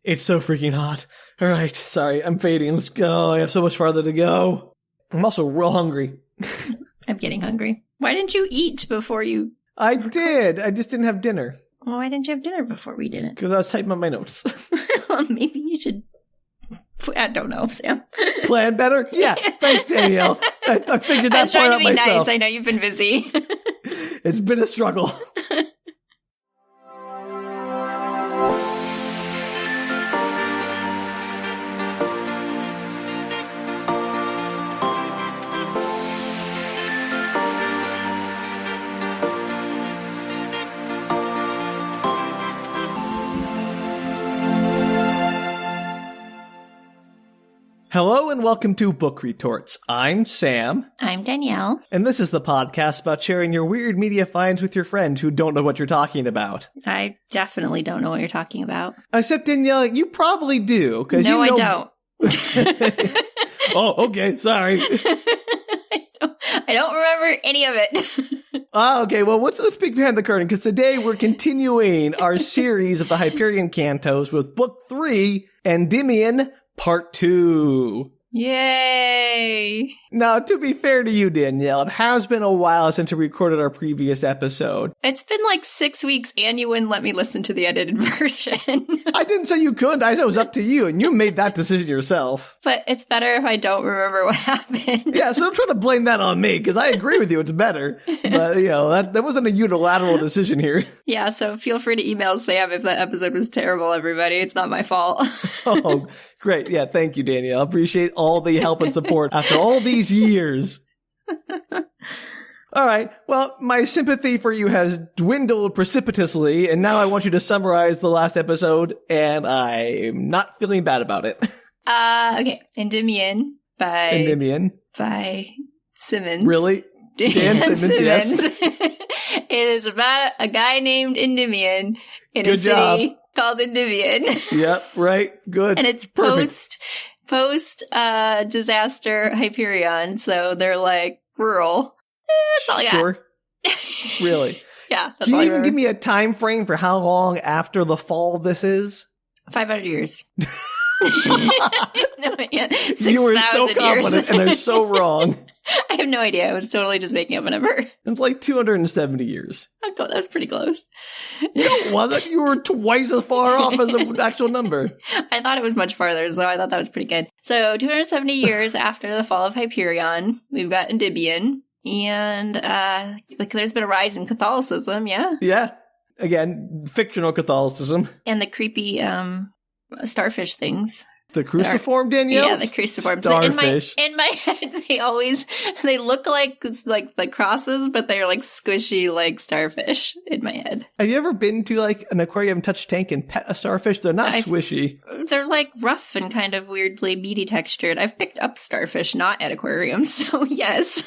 It's so freaking hot. All right, sorry, I'm fading. Let's go. I have so much farther to go. I'm also real hungry. I'm getting hungry. Why didn't you eat before you... I did. I just didn't have dinner. Well, why didn't you have dinner before we did it? Because I was typing up my notes. Well, maybe you should... I don't know, Sam. Plan better? Yeah. Thanks, Danielle. I figured that part out myself. I was trying to be nice. I know you've been busy. It's been a struggle. Hello and welcome to Book Retorts. I'm Sam. I'm Danielle. And this is the podcast about sharing your weird media finds with your friends who don't know what you're talking about. I definitely don't know what you're talking about. Except, Danielle, you probably do. No, you know... I don't. Oh, okay. Sorry. I don't remember any of it. Okay. Well, let's peek behind the curtain, because today we're continuing our series of the Hyperion Cantos with Book 3, Endymion, Part 2. Yay! Now, to be fair to you, Danielle, it has been a while since we recorded our previous episode. It's been like 6 weeks, and you wouldn't let me listen to the edited version. I didn't say you couldn't. I said it was up to you, and you made that decision yourself. But it's better if I don't remember what happened. Yeah, so don't try to blame that on me, because I agree with you. It's better. But, you know, that wasn't a unilateral decision here. Yeah, so feel free to email Sam if that episode was terrible, everybody. It's not my fault. Oh, great. Yeah, thank you, Danielle. I appreciate all the help and support after all these years. All right. Well, my sympathy for you has dwindled precipitously, and now I want you to summarize the last episode, and I'm not feeling bad about it. Okay. Endymion by Simmons. Really? Dan Simmons, yes. It is about a guy named Endymion in Good a city job. called Endymion. Yep, right. Good. And it's post disaster Hyperion, so they're like rural. That's all I got. Sure. Really? Yeah. That's Can all you I even remember. give me a time frame for how long after the fall this is? 500 years. No, yeah, You were so 6,000 confident, years. and they're so wrong. I have no idea. I was totally just making up a number. It's like 270 years. Oh, that was pretty close. No, it wasn't. You were twice as far off as the actual number. I thought it was much farther, so I thought that was pretty good. So 270 years after the fall of Hyperion, we've got Endymion, and there's been a rise in Catholicism, yeah? Yeah. Again, fictional Catholicism. And the creepy starfish things. The cruciform, Danielle? Yeah, the cruciforms. Starfish. In my head, they look like crosses, but they're like squishy, like starfish in my head. Have you ever been to like an aquarium touch tank and pet a starfish? They're not swishy. They're like rough and kind of weirdly meaty textured. I've picked up starfish, not at aquariums, so yes.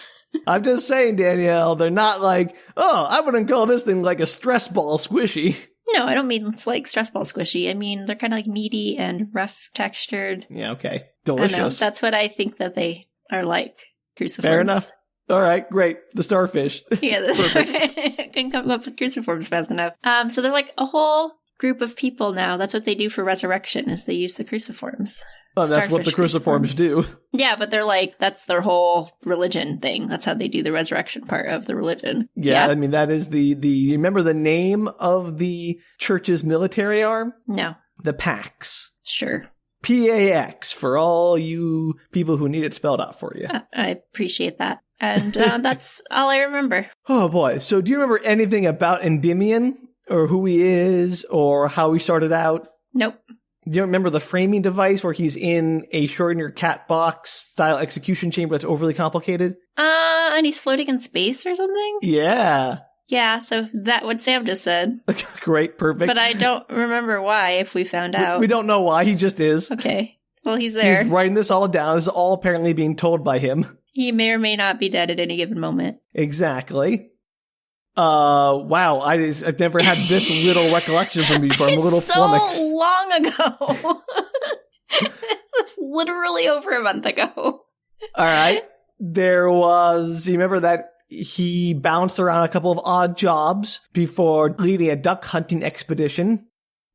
I'm just saying, Danielle, they're not like, oh, I wouldn't call this thing like a stress ball squishy. No, I don't mean it's like stress ball squishy. I mean, they're kind of like meaty and rough textured. Yeah, okay. I Delicious. don't know. That's what I think that they are like, cruciforms. Fair enough. All right, great. The starfish. Yeah, I couldn't come up with cruciforms fast enough. So they're like a whole group of people now. That's what they do for resurrection, is they use the cruciforms. Oh, that's what the cruciforms do. Yeah, but they're like, that's their whole religion thing. That's how they do the resurrection part of the religion. Yeah, I mean, that is the remember the name of the church's military arm? No. The PAX. Sure. PAX, for all you people who need it spelled out for you. I appreciate that. And that's all I remember. Oh, boy. So do you remember anything about Endymion, or who he is, or how he started out? Nope. Do you remember the framing device where he's in a Schrödinger cat box style execution chamber that's overly complicated? And he's floating in space or something? Yeah. Yeah, so that what Sam just said. Great, perfect. But I don't remember why, if we found out. We don't know why, he just is. Okay. Well, he's there. He's writing this all down. This is all apparently being told by him. He may or may not be dead at any given moment. Exactly. Wow, I've never had this little recollection from me before. I'm a little flummoxed. So long ago. It was literally over a month ago. All right. There was, you remember that he bounced around a couple of odd jobs before leading a duck hunting expedition.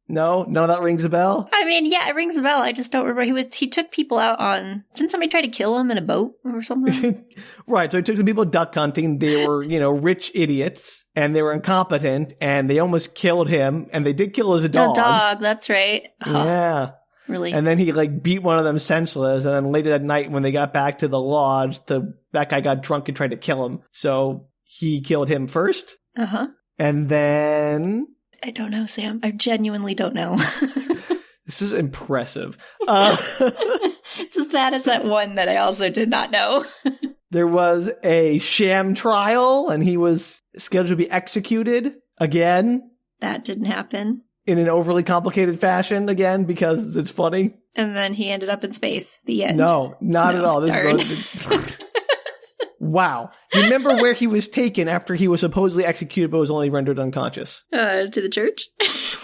No? None of that rings a bell? I mean, yeah, it rings a bell. I just don't remember. He took people out on... Didn't somebody try to kill him in a boat or something? Right, so he took some people duck hunting. They were, rich idiots, and they were incompetent, and they almost killed him, and they did kill his dog. The dog, that's right. Yeah. Really? And then he, beat one of them senseless, and then later that night when they got back to the lodge, that guy got drunk and tried to kill him. So he killed him first. Uh-huh. And then... I don't know, Sam. I genuinely don't know. This is impressive. It's as bad as that one that I also did not know. There was a sham trial, and he was scheduled to be executed again. That didn't happen. In an overly complicated fashion again, because it's funny. And then he ended up in space. The end. No, not at all. This is wow. Do you remember where he was taken after he was supposedly executed but was only rendered unconscious? To the church?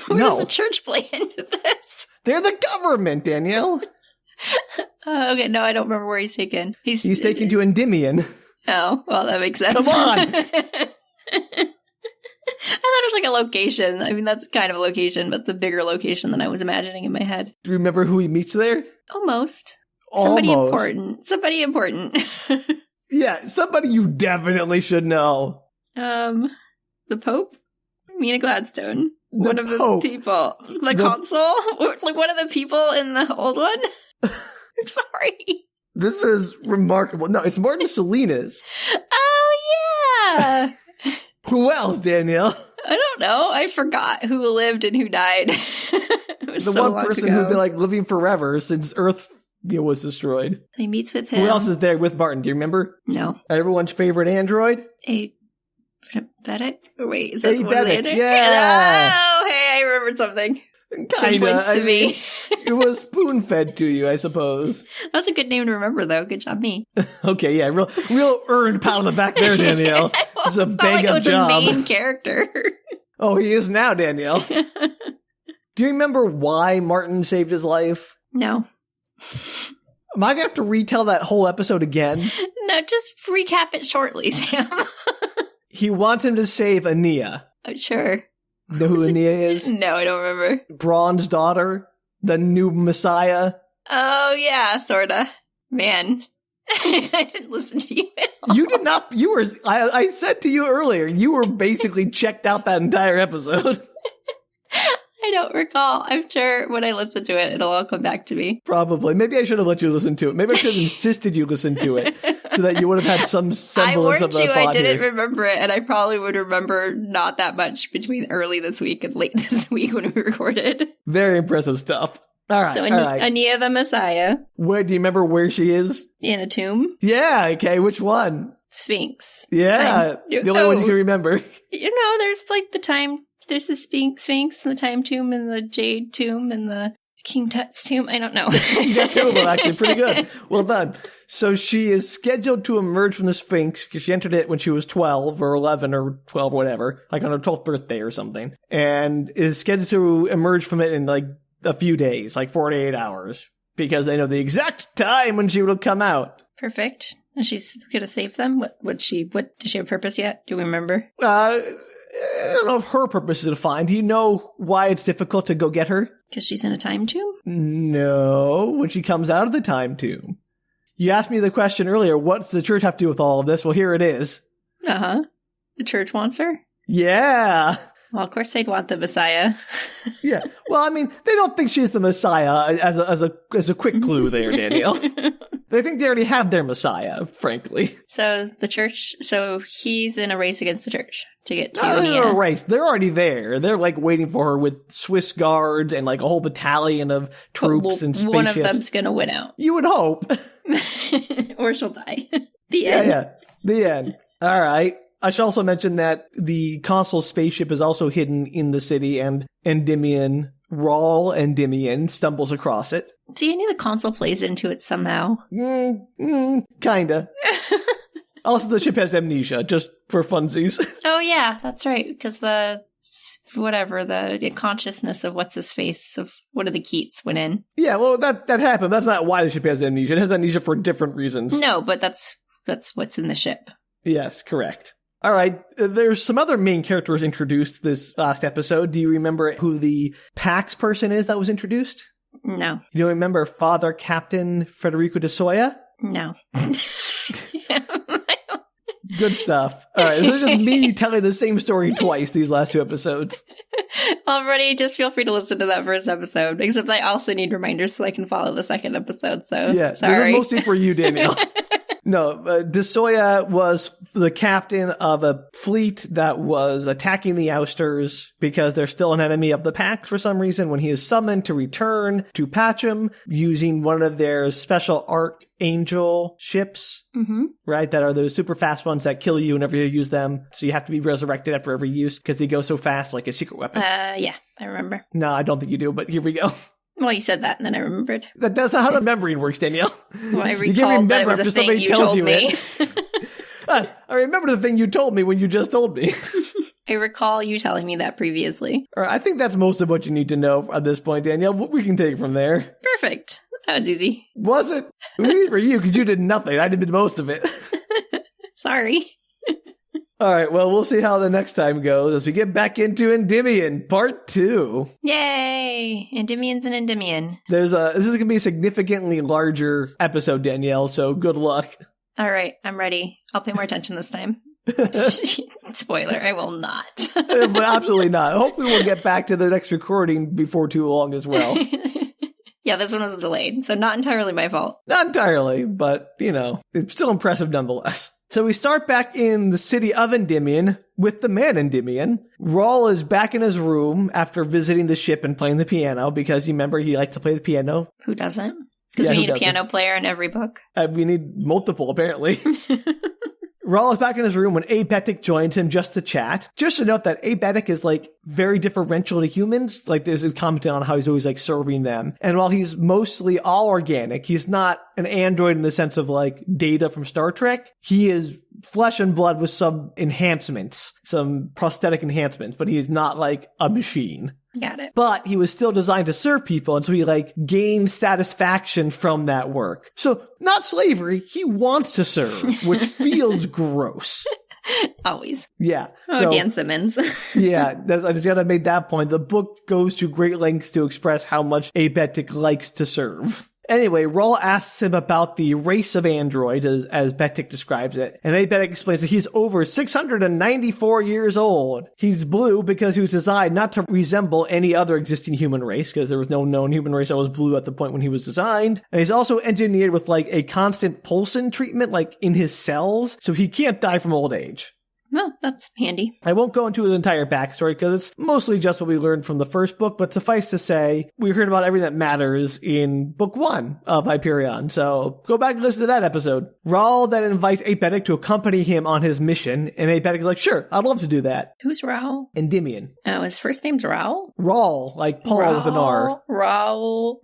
Where does the church play into this? They're the government, Danielle. Okay, no, I don't remember where he's taken. He's taken to Endymion. Oh, well, that makes sense. Come on! I thought it was like a location. I mean, that's kind of a location, but it's a bigger location than I was imagining in my head. Do you remember who he meets there? Almost. Almost. Somebody important. Yeah, somebody you definitely should know. The Pope? Mina Gladstone. One of Pope. the people. The consul? It's like one of the people in the old one? I'm sorry. This is remarkable. No, it's Martin Salinas. Oh, yeah. Who else, Danielle? I don't know. I forgot who lived and who died. It was the so one long person ago. who'd been living forever since Earth was destroyed. He meets with him. Who else is there with Martin? Do you remember? No. Everyone's favorite android? Aebetic? Wait, is that the one Aebetic, later? yeah. Oh, hey, I remembered something. Kinda. I mean, it was spoon-fed to you, I suppose. That's a good name to remember, though. Good job, me. Okay, yeah, real earned pat on the back there, Danielle. It's a bang-up job. It was a main character. Oh, he is now, Danielle. Do you remember why Martin saved his life? No. Am I going to have to retell that whole episode again? No, just recap it shortly, Sam. He wants him to save Aenea. Oh, sure. Know who Aenea is? No, I don't remember. Brawne's daughter, the new messiah. Oh, yeah, sorta. Man. I didn't listen to you at all. You did not, I said to you earlier, you were basically checked out that entire episode. I don't recall. I'm sure when I listen to it, it'll all come back to me. Probably. Maybe I should have let you listen to it. Maybe I should have insisted you listen to it so that you would have had some semblance of the plot. I didn't remember it, and I probably would remember not that much between early this week and late this week when we recorded. Very impressive stuff. All right. So all right. Aenea the Messiah. Where do you remember where she is? In a tomb. Yeah. Okay. Which one? Sphinx. Yeah. The only one you can remember. There's like the time. There's the Sphinx, the Time Tomb, and the Jade Tomb, and the King Tut's tomb. I don't know. You got two of them, actually. Pretty good. Well done. So she is scheduled to emerge from the Sphinx because she entered it when she was 12 or 11 or 12, whatever, like on her 12th birthday or something, and is scheduled to emerge from it in like a few days, like 48 hours, because they know the exact time when she will come out. Perfect. And she's going to save them? What does she have a purpose yet? Do we remember? I don't know if her purpose is defined. Do you know why it's difficult to go get her? Because she's in a time tomb? No, when she comes out of the time tomb. You asked me the question earlier, what's the church have to do with all of this? Well, here it is. Uh-huh. The church wants her? Yeah. Well, of course they'd want the Messiah. Yeah. Well, I mean, they don't think she's the Messiah as a quick clue there, Danielle. They think they already have their Messiah, frankly. So he's in a race against the church to get to Not Aenea. a race. They're already there. They're waiting for her with Swiss guards and a whole battalion of troops and spaceships. One of them's going to win out. You would hope. Or she'll die. The end. Yeah. The end. All right. I should also mention that the consul's spaceship is also hidden in the city, and Endymion, Raul Endymion, stumbles across it. See, I knew the consul plays into it somehow. Kinda. Also, the ship has amnesia, just for funsies. Oh, yeah, that's right, because the consciousness of what's-his-face, of one of the Keats went in. Yeah, well, that happened. That's not why the ship has amnesia. It has amnesia for different reasons. No, but that's what's in the ship. Yes, correct. All right, there's some other main characters introduced this last episode. Do you remember who the PAX person is that was introduced? No. You don't remember Father Captain Federico de Soya? No. Good stuff. All right, this is just me telling the same story twice these last 2 episodes. Already, just feel free to listen to that first episode, except I also need reminders so I can follow the second episode, so yeah, sorry. This is mostly for you, Danielle. No, de Soya was the captain of a fleet that was attacking the Ousters because they're still an enemy of the Pax for some reason when he is summoned to return to Pacem using one of their special archangel ships, right? That are those super fast ones that kill you whenever you use them. So you have to be resurrected after every use because they go so fast like a secret weapon. Yeah, I remember. No, I don't think you do, but here we go. Well, you said that, and then I remembered. That's not how the memory works, Danielle. Well, I recalled that it was a thing you told me. Yes, I remember the thing you told me when you just told me. I recall you telling me that previously. All right, I think that's most of what you need to know at this point, Danielle. We can take it from there. Perfect. That was easy. Was it? It was easy for you because you did nothing. I did most of it. Sorry. All right, well, we'll see how the next time goes as we get back into Endymion, Part 2. Yay! Endymion's an Endymion. This is going to be a significantly larger episode, Danielle, so good luck. All right, I'm ready. I'll pay more attention this time. Spoiler, I will not. But absolutely not. Hopefully we'll get back to the next recording before too long as well. Yeah, this one was delayed, so not entirely my fault. Not entirely, but, it's still impressive nonetheless. So we start back in the city of Endymion with the man Endymion. Raul is back in his room after visiting the ship and playing the piano because you remember he liked to play the piano. Who doesn't? Because we need a piano player in every book. We need multiple, apparently. Raul is back in his room when Abetic joins him just to chat. Just to note that Abetic is very differential to humans. This is commenting on how he's always serving them. And while he's mostly all organic, he's not an android in the sense of Data from Star Trek. He is flesh and blood with some enhancements, some prosthetic enhancements, but he is not a machine. Got it. But he was still designed to serve people, and so he gained satisfaction from that work. So, not slavery, he wants to serve, which feels gross. Always. Yeah. Oh, Dan Simmons. Yeah, I just gotta make that point. The book goes to great lengths to express how much Abetic likes to serve. Anyway, Raul asks him about the race of androids, as Betic describes it, and Abetic explains that he's over 694 years old. He's blue because he was designed not to resemble any other existing human race, because there was no known human race that was blue at the point when he was designed. And he's also engineered with a constant pulsing treatment, in his cells, so he can't die from old age. Well, that's handy. I won't go into his entire backstory because it's mostly just what we learned from the first book, but suffice to say, we heard about everything that matters in book 1 of Hyperion, so go back and listen to that episode. Raul then invites Abetic to accompany him on his mission, and Abetic is like, sure, I'd love to do that. Who's Raul? Endymion. Oh, his first name's Raul? Raul, like Paul Raul, with an R.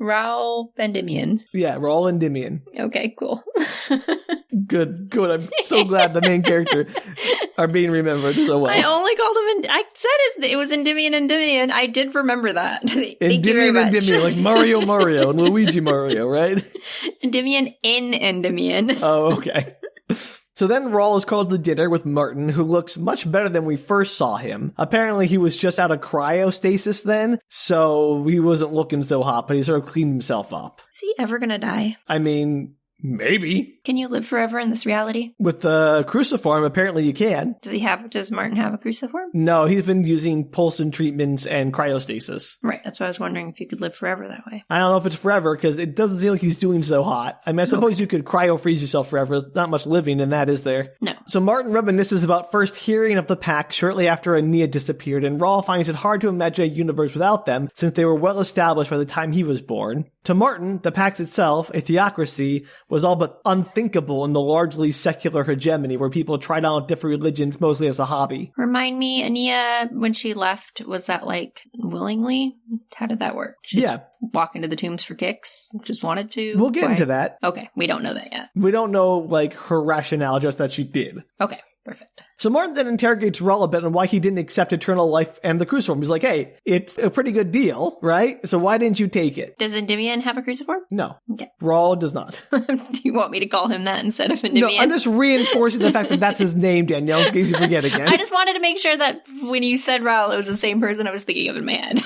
Raul Endymion. Yeah, Raul Endymion. Okay, cool. Good. I'm so glad the main character are being remembered so well. I only called him, I said it was Endymion. I did remember that. Thank you very much. Endymion, like Mario and Luigi Mario, right? Endymion in Endymion. Oh, okay. So then Raul is called to dinner with Martin, who looks much better than we first saw him. Apparently he was just out of cryostasis then, so he wasn't looking so hot, but he sort of cleaned himself up. Is he ever gonna die? I mean, maybe. Can you live forever in this reality? With the cruciform, apparently you can. Does Martin have a cruciform? No, he's been using pulsing treatments and cryostasis. Right, that's why I was wondering if you could live forever that way. I don't know if it's forever, because it doesn't seem like he's doing so hot. I mean, I suppose you could cryo-freeze yourself forever. There's not much living in that, is there? No. So Martin reminisces about first hearing of the pack shortly after Aenea disappeared, and Raul finds it hard to imagine a universe without them, since they were well established by the time he was born. To Martin, the pact itself, a theocracy, was all but unthinkable in the largely secular hegemony where people tried out different religions mostly as a hobby. Remind me, Aenea, when she left, was that willingly? How did that work? Just walk into the tombs for kicks? Just wanted to? We'll get into that. Okay, we don't know that yet. We don't know, her rationale, just that she did. Okay. Perfect. So Martin then interrogates Raul a bit on why he didn't accept eternal life and the cruciform. He's like, hey, it's a pretty good deal, right? So why didn't you take it? Does Endymion have a cruciform? No. Okay. Raul does not. Do you want me to call him that instead of Endymion? No, I'm just reinforcing the fact that that's his name, Danielle, in case you forget again. I just wanted to make sure that when you said Raul, it was the same person I was thinking of in my head.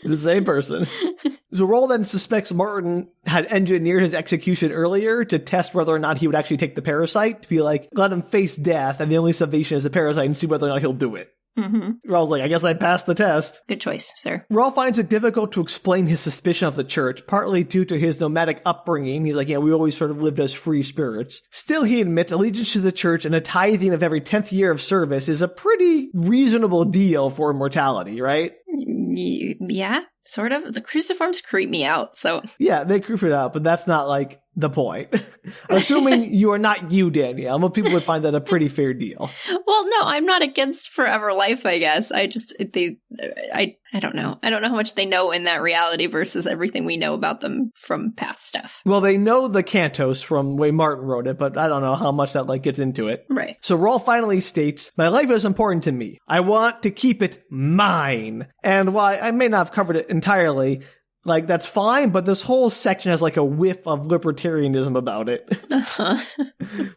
The same person. So Raul then suspects Martin had engineered his execution earlier to test whether or not he would actually take the parasite, to be like, let him face death, and the only salvation is the parasite, and see whether or not he'll do it. Mm-hmm. Raul's like, I guess I passed the test. Good choice, sir. Raul finds it difficult to explain his suspicion of the church, partly due to his nomadic upbringing. He's like, yeah, we always sort of lived as free spirits. Still, he admits allegiance to the church and a tithing of every 10th year of service is a pretty reasonable deal for immortality, right? Yeah, sort of. The cruciforms creep me out, so... Yeah, they creep it out, but that's not, like, the point. Assuming you are not you, Danielle, most people would find that a pretty fair deal. Well, no, I'm not against forever life, I guess. I don't know. I don't know how much they know in that reality versus everything we know about them from past stuff. Well, they know the cantos from the way Martin wrote it, but I don't know how much that, like, gets into it. Right. So Raul finally states, my life is important to me. I want to keep it mine. And while I may not have covered it entirely, like, that's fine, but this whole section has, like, a whiff of libertarianism about it. Uh-huh.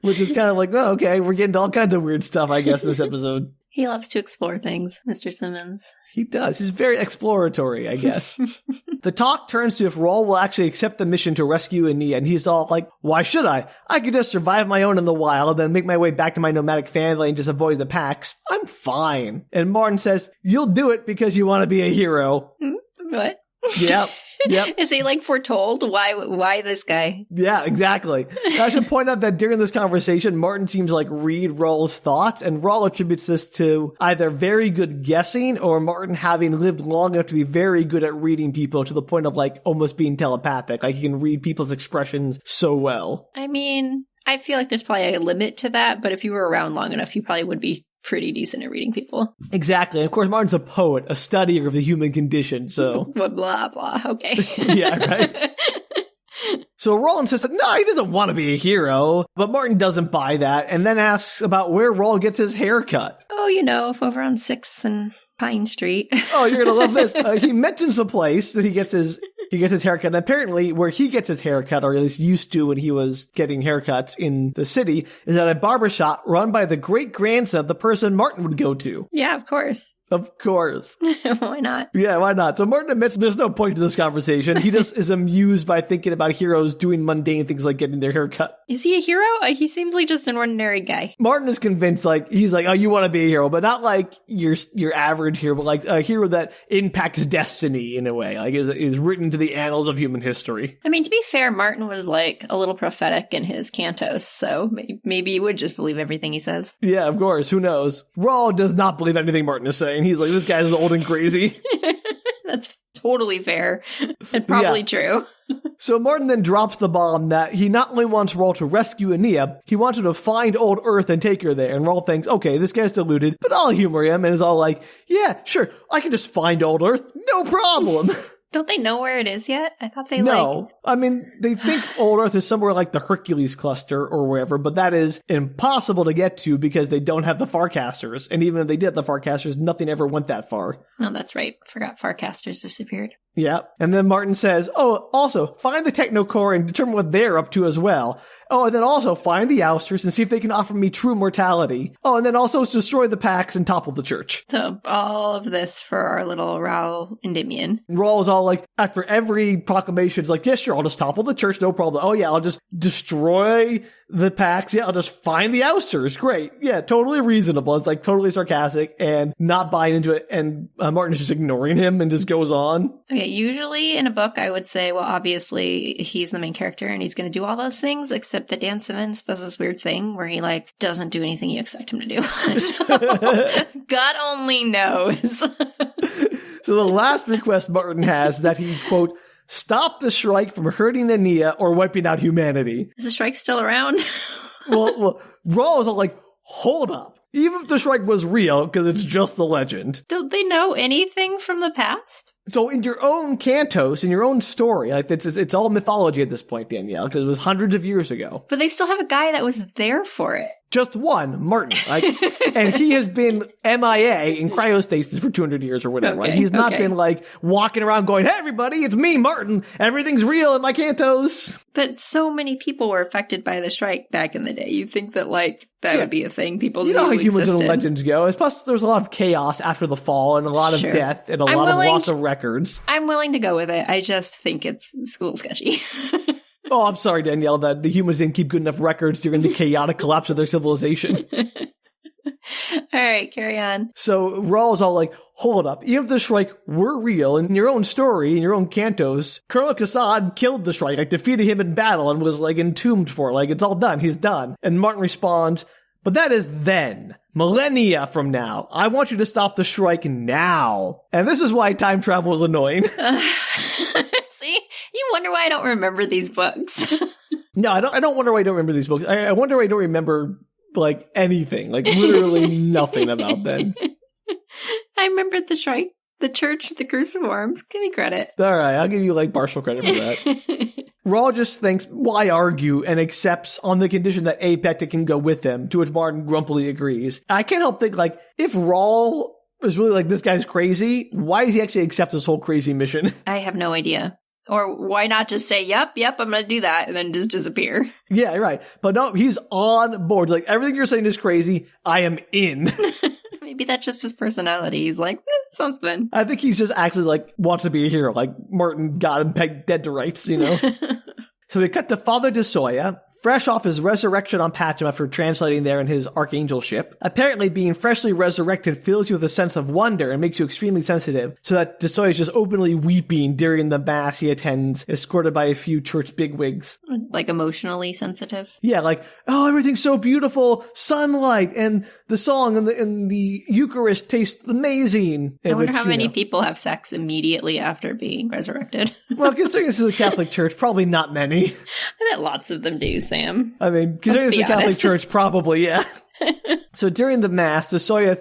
Which is kind of like, oh, okay, we're getting to all kinds of weird stuff, I guess, in this episode. He loves to explore things, Mr. Simmons. He does. He's very exploratory, I guess. The talk turns to if Raul will actually accept the mission to rescue Aenea, and he's all like, why should I? I could just survive my own in the wild, then make my way back to my nomadic family and just avoid the packs. I'm fine. And Martin says, you'll do it because you want to be a hero. What? Yep. Yep. Is he like foretold? Why this guy? Yeah, exactly. I should point out that during this conversation, Martin seems to like read Raul's thoughts, and Raul attributes this to either very good guessing or Martin having lived long enough to be very good at reading people to the point of like almost being telepathic. Like he can read people's expressions so well. I mean, I feel like there's probably a limit to that, but if you were around long enough, you probably would be pretty decent at reading people. Exactly. And of course, Martin's a poet, a studier of the human condition, so... blah, blah. Okay. Yeah, right? So Raul insists that, no, he doesn't want to be a hero. But Martin doesn't buy that, and then asks about where Raul gets his haircut. Oh, you know, over on 6th and Pine Street. Oh, you're going to love this. He mentions a place that he gets his haircut. And apparently, where he gets his haircut, or at least used to when he was getting haircuts in the city, is at a barbershop run by the great-grandson of the person Martin would go to. Yeah, of course. Of course. Why not? Yeah, why not? So Martin admits there's no point to this conversation. He just is amused by thinking about heroes doing mundane things like getting their hair cut. Is he a hero? He seems like just an ordinary guy. Martin is convinced, like, he's like, oh, you want to be a hero, but not like your average hero, but like a hero that impacts destiny in a way, like is written to the annals of human history. I mean, to be fair, Martin was like a little prophetic in his cantos, so maybe you would just believe everything he says. Yeah, of course. Who knows? Raul does not believe anything Martin is saying. He's like, this guy's old and crazy. That's totally fair and probably true. So Martin then drops the bomb that he not only wants Raul to rescue Aenea, he wants him to find old Earth and take her there. And Raul thinks, okay, this guy's deluded, but I'll humor him, and is all like, yeah, sure, I can just find old Earth, no problem. Don't they know where it is yet? I thought they No. I mean, they think old Earth is somewhere like the Hercules cluster or wherever, but that is impossible to get to because they don't have the Farcasters. And even if they did have the Farcasters, nothing ever went that far. Oh, that's right. Forgot Farcasters disappeared. Yeah. And then Martin says, oh, also, find the Technocore and determine what they're up to as well. Oh, and then also find the Ousters and see if they can offer me true mortality. Oh, and then also destroy the Pax and topple the church. So all of this for our little Raul Endymion. And Raul's all like, after every proclamation, it's like, yeah, sure, I'll just topple the church, no problem. Oh, yeah, I'll just destroy the Pax. Yeah, I'll just find the Ousters. Great. Yeah, totally reasonable. It's like totally sarcastic and not buying into it. And Martin is just ignoring him and just goes on. Okay, usually in a book, I would say, well, obviously he's the main character and he's going to do all those things, except that Dan Simmons does this weird thing where he like doesn't do anything you expect him to do. So God only knows. So the last request Martin has is that he, quote, stop the Shrike from hurting Aenea or wiping out humanity. Is the Shrike still around? well, Raul was all like, hold up. Even if the Shrike was real, because it's just the legend. Don't they know anything from the past? So in your own cantos, in your own story, like it's all mythology at this point, Danielle, because it was hundreds of years ago. But they still have a guy that was there for it. Just one, Martin. Like, and he has been MIA in cryostasis for 200 years or whatever. Okay, right? He's not been like walking around going, hey, everybody, it's me, Martin. Everything's real in my cantos. But so many people were affected by the Shrike back in the day. You think that, like, that would be a thing people You know how humans existed. and legends go. Plus, there's a lot of chaos after the fall and a lot of death and a lot of loss of records. I'm willing to go with it. I just think it's a little sketchy. Oh, I'm sorry, Danielle, that the humans didn't keep good enough records during the chaotic collapse of their civilization. All right, carry on. So Raul's all like, hold up, even if the Shrike were real, in your own story, in your own cantos, Colonel Kassad killed the Shrike, like defeated him in battle and was like entombed for it. Like, it's all done, he's done. And Martin responds, but that is then, millennia from now. I want you to stop the Shrike now. And this is why time travel is annoying. See? You wonder why I don't remember these books. No, I don't wonder why I don't remember these books. I wonder why I don't remember, like, anything. Like, literally nothing about them. I remembered the Shrike, the church, the cruciforms. Give me credit. All right, I'll give you, like, partial credit for that. Raul just thinks, why argue, and accepts on the condition that Apecta can go with him, to which Martin grumpily agrees. I can't help think, like, if Raul is really like, this guy's crazy, why does he actually accept this whole crazy mission? I have no idea. Or why not just say, yep, I'm going to do that, and then just disappear? Yeah, right. But no, he's on board. Like, everything you're saying is crazy. I am in. Maybe that's just his personality. He's like, sounds fun. I think he's just actually, like, wants to be a hero. Like, Martin got him pegged dead to rights, you know? So we cut to Father de Soya, fresh off his resurrection on Pacem after translating there in his archangel ship. Apparently being freshly resurrected fills you with a sense of wonder and makes you extremely sensitive, so that de Soya is just openly weeping during the mass he attends, escorted by a few church bigwigs. Like emotionally sensitive? Yeah, like, oh, everything's so beautiful, sunlight, and the song and the Eucharist tastes amazing. I wonder how many people have sex immediately after being resurrected. Well, considering this is a Catholic church, probably not many. I bet lots of them do, Sam. I mean, considering it's a Catholic church, probably, yeah. So during the Mass, de Soya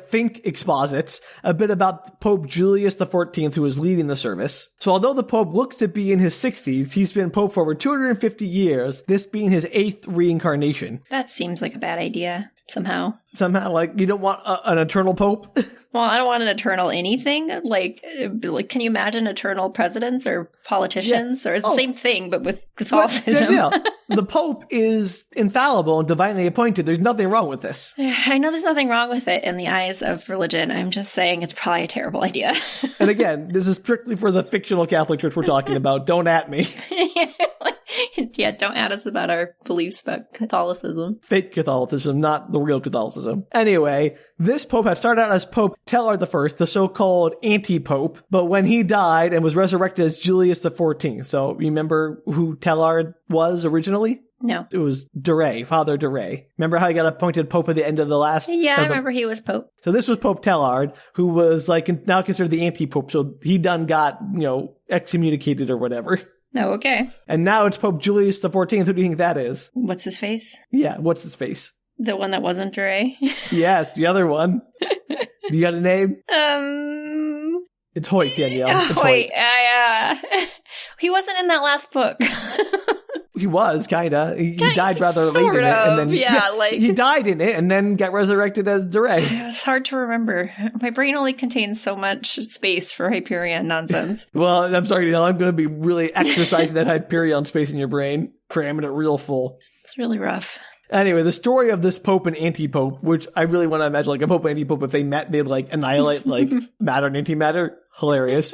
exposits a bit about Pope Julius XIV, who was leading the service. So although the Pope looks to be in his 60s, he's been Pope for over 250 years, this being his 8th reincarnation. That seems like a bad idea, somehow. Somehow, like, you don't want an eternal Pope? Well, I don't want an eternal anything. Like, can you imagine eternal presidents or politicians? Yeah. Or it's the same thing, but with Catholicism. Yeah. The Pope is infallible and divinely appointed. There's nothing wrong with this. I know there's nothing wrong with it in the eyes of religion. I'm just saying it's probably a terrible idea. And again, this is strictly for the fictional Catholic Church we're talking about. Don't at me. Yeah, don't add us about our beliefs about Catholicism. Fake Catholicism, not the real Catholicism. Anyway, this Pope had started out as Pope Tellard I, the so-called anti-Pope, but when he died and was resurrected as Julius XIV. So remember who Tellard was originally? No. It was Father de Ray. Remember how he got appointed Pope at the end of the last... Yeah, I remember he was Pope. So this was Pope Tellard, who was like now considered the anti-Pope. So he got, excommunicated or whatever. Oh, okay. And now it's Pope Julius XIV. Who do you think that is? What's his face? Yeah, what's his face? The one that wasn't Dre? Yes, the other one. You got a name? It's Hoyt, Danielle. It's Hoyt. He wasn't in that last book. He was, kinda. He died rather late in it. And then, he died in it and then got resurrected as Duray. It's hard to remember. My brain only contains so much space for Hyperion nonsense. Well, I'm sorry, I'm going to be really exercising that Hyperion space in your brain, cramming it real full. It's really rough. Anyway, the story of this Pope and anti-Pope, which I really want to imagine, like a Pope and anti-Pope, if they met, they'd like annihilate like matter and antimatter. Hilarious.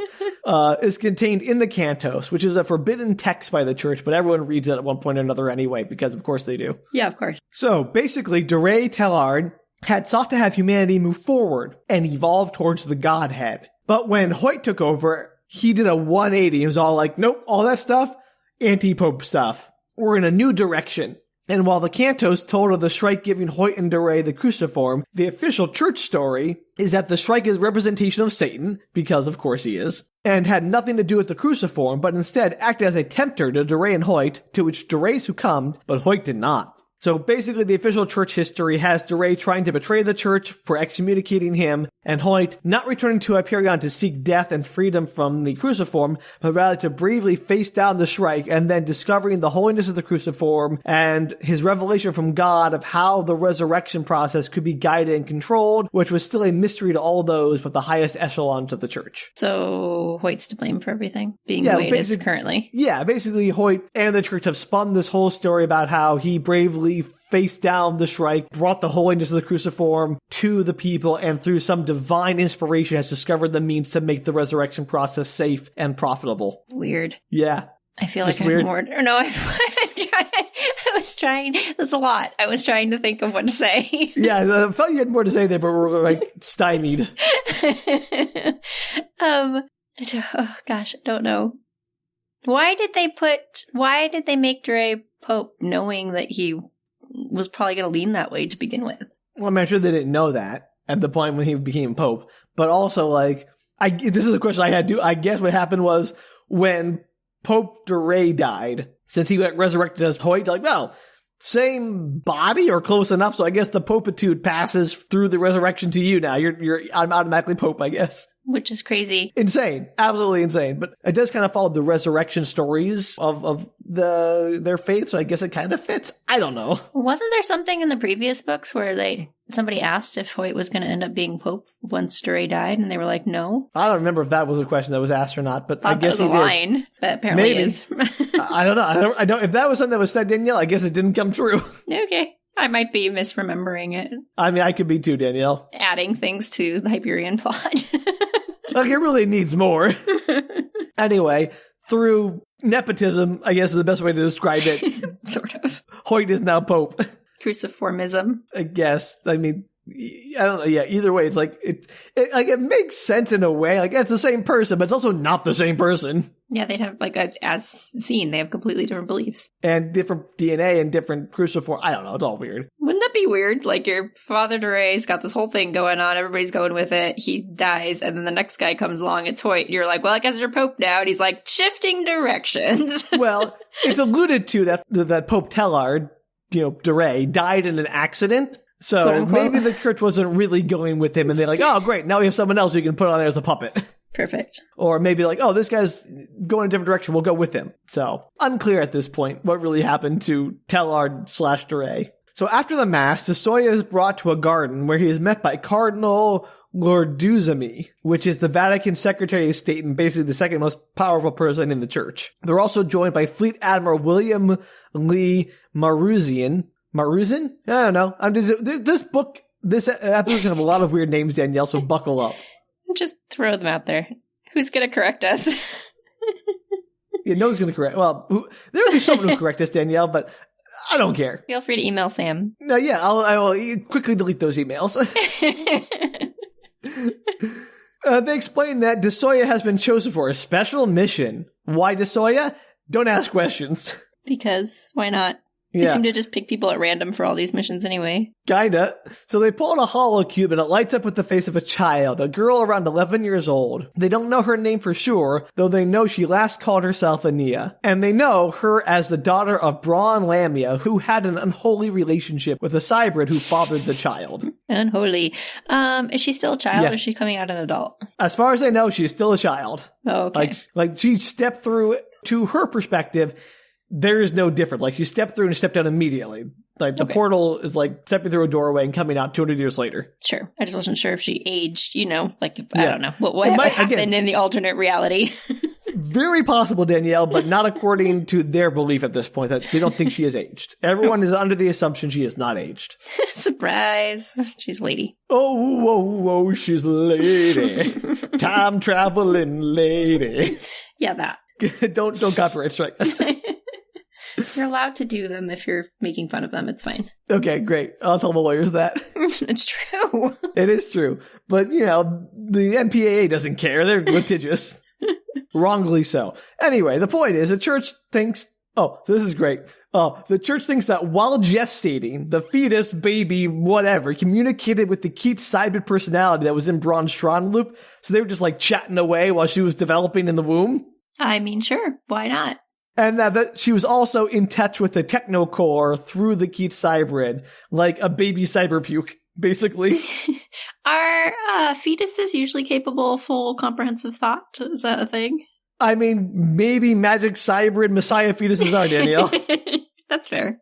Is contained in the Cantos, which is a forbidden text by the church, but everyone reads it at one point or another anyway, because of course they do. Yeah, of course. So basically, Duray Tellard had sought to have humanity move forward and evolve towards the Godhead. But when Hoyt took over, he did a 180. He was all like, nope, all that stuff, anti-Pope stuff. We're in a new direction. And while the Cantos told of the Shrike giving Hoyt and Duray the cruciform, the official church story is that the Shrike is a representation of Satan, because of course he is, and had nothing to do with the cruciform, but instead acted as a tempter to Duray and Hoyt, to which Duray succumbed, but Hoyt did not. So basically, the official church history has DeRay trying to betray the church for excommunicating him, and Hoyt not returning to Hyperion to seek death and freedom from the cruciform, but rather to bravely face down the Shrike, and then discovering the holiness of the cruciform and his revelation from God of how the resurrection process could be guided and controlled, which was still a mystery to all those but the highest echelons of the church. So Hoyt's to blame for everything being the way it is currently. Yeah, basically Hoyt and the church have spun this whole story about how he bravely faced down the Shrike, brought the holiness of the cruciform to the people, and through some divine inspiration has discovered the means to make the resurrection process safe and profitable. Weird. Yeah. I feel like I'm more... Or no, I was trying... There's a lot. I was trying to think of what to say. Yeah, I felt you had more to say there, but we're like stymied. Oh gosh, I don't know. Why did they make Dre Pope knowing that he was probably going to lean that way to begin with? Well, I'm sure they didn't know that at the point when he became Pope. But also, like, this is a question I had to... I guess what happened was when Pope DeRay died, since he got resurrected as Hoyt, like, well, same body or close enough, so I guess the popitude passes through the resurrection to you now. I'm automatically Pope, I guess. Which is crazy. Insane. Absolutely insane. But it does kind of follow the resurrection stories of their faith, so I guess it kind of fits. I don't know. Wasn't there something in the previous books where somebody asked if Hoyt was going to end up being Pope once DeRay died, and they were like, no? I don't remember if that was a question that was asked or not, but I guess that was a line, but apparently maybe. Is. I don't know. I don't. If that was something that was said, Danielle, I guess it didn't come true. Okay. I might be misremembering it. I mean, I could be too, Danielle. Adding things to the Hyperion plot. Like, it really needs more. Anyway, through nepotism, I guess is the best way to describe it. Sort of. Hoyt is now Pope. Cruciformism. I guess. I mean, I don't know. Yeah, either way, it's like, it makes sense in a way. Like, it's the same person, but it's also not the same person. Yeah, they'd have, as seen, they have completely different beliefs. And different DNA and different cruciform. I don't know. It's all weird. Wouldn't that be weird? Like, your father DeRay's got this whole thing going on. Everybody's going with it. He dies, and then the next guy comes along. It's Hoyt. You're like, well, I guess you're Pope now. And he's like, shifting directions. Well, it's alluded to that Pope Tellard, DeRay, died in an accident. So maybe the church wasn't really going with him, and they're like, oh, great, now we have someone else we can put on there as a puppet. Perfect. Or maybe like, oh, this guy's going a different direction, we'll go with him. So unclear at this point what really happened to Tellard/DeRay. So after the mass, de Soya is brought to a garden where he is met by Cardinal Lourdouxamy, which is the Vatican Secretary of State and basically the second most powerful person in the church. They're also joined by Fleet Admiral William Lee Maruzian. Maruzian? I don't know. This episode is going to have a lot of weird names, Danielle, so buckle up. Just throw them out there. Who's going to correct us? Yeah, no one's going to correct. Well, there will be someone who will correct us, Danielle, but I don't care. Feel free to email Sam. No, yeah, I will quickly delete those emails. They explain that de Soya has been chosen for a special mission. Why de Soya? Don't ask questions. Because why not? They seem to just pick people at random for all these missions anyway. Kinda. So they pull out a hollow cube and it lights up with the face of a child, a girl around 11 years old. They don't know her name for sure, though they know she last called herself Aenea. And they know her as the daughter of Brawne Lamia, who had an unholy relationship with a cybrid who fathered the child. Unholy. Is she still a child or is she coming out an adult? As far as I know, she's still a child. Oh, okay. Like she stepped through, to her perspective, there is no different. Like, you step through and step out immediately. Like, the portal is like stepping through a doorway and coming out 200 years later. Sure. I just wasn't sure if she aged, I don't know. What happened in the alternate reality? Very possible, Danielle, but not according to their belief at this point, that they don't think she has aged. Everyone is under the assumption she is not aged. Surprise. She's lady. Oh, she's lady. Time traveling lady. Yeah, that. Don't copyright strike us. You're allowed to do them if you're making fun of them. It's fine. Okay, great. I'll tell the lawyers that. It's true. It is true. But, the MPAA doesn't care. They're litigious. Wrongly so. Anyway, the point is, the church thinks... Oh, this is great. The church thinks that while gestating, the fetus, baby, whatever, communicated with the Keats hybrid personality that was in Brawne's Shron loop. So they were just, chatting away while she was developing in the womb. I mean, sure. Why not? And that she was also in touch with the technocore through the Keat Cybrid, like a baby cyberpuke, basically. Are fetuses usually capable of full comprehensive thought? Is that a thing? I mean, maybe magic cybrid messiah fetuses are, Danielle. That's fair.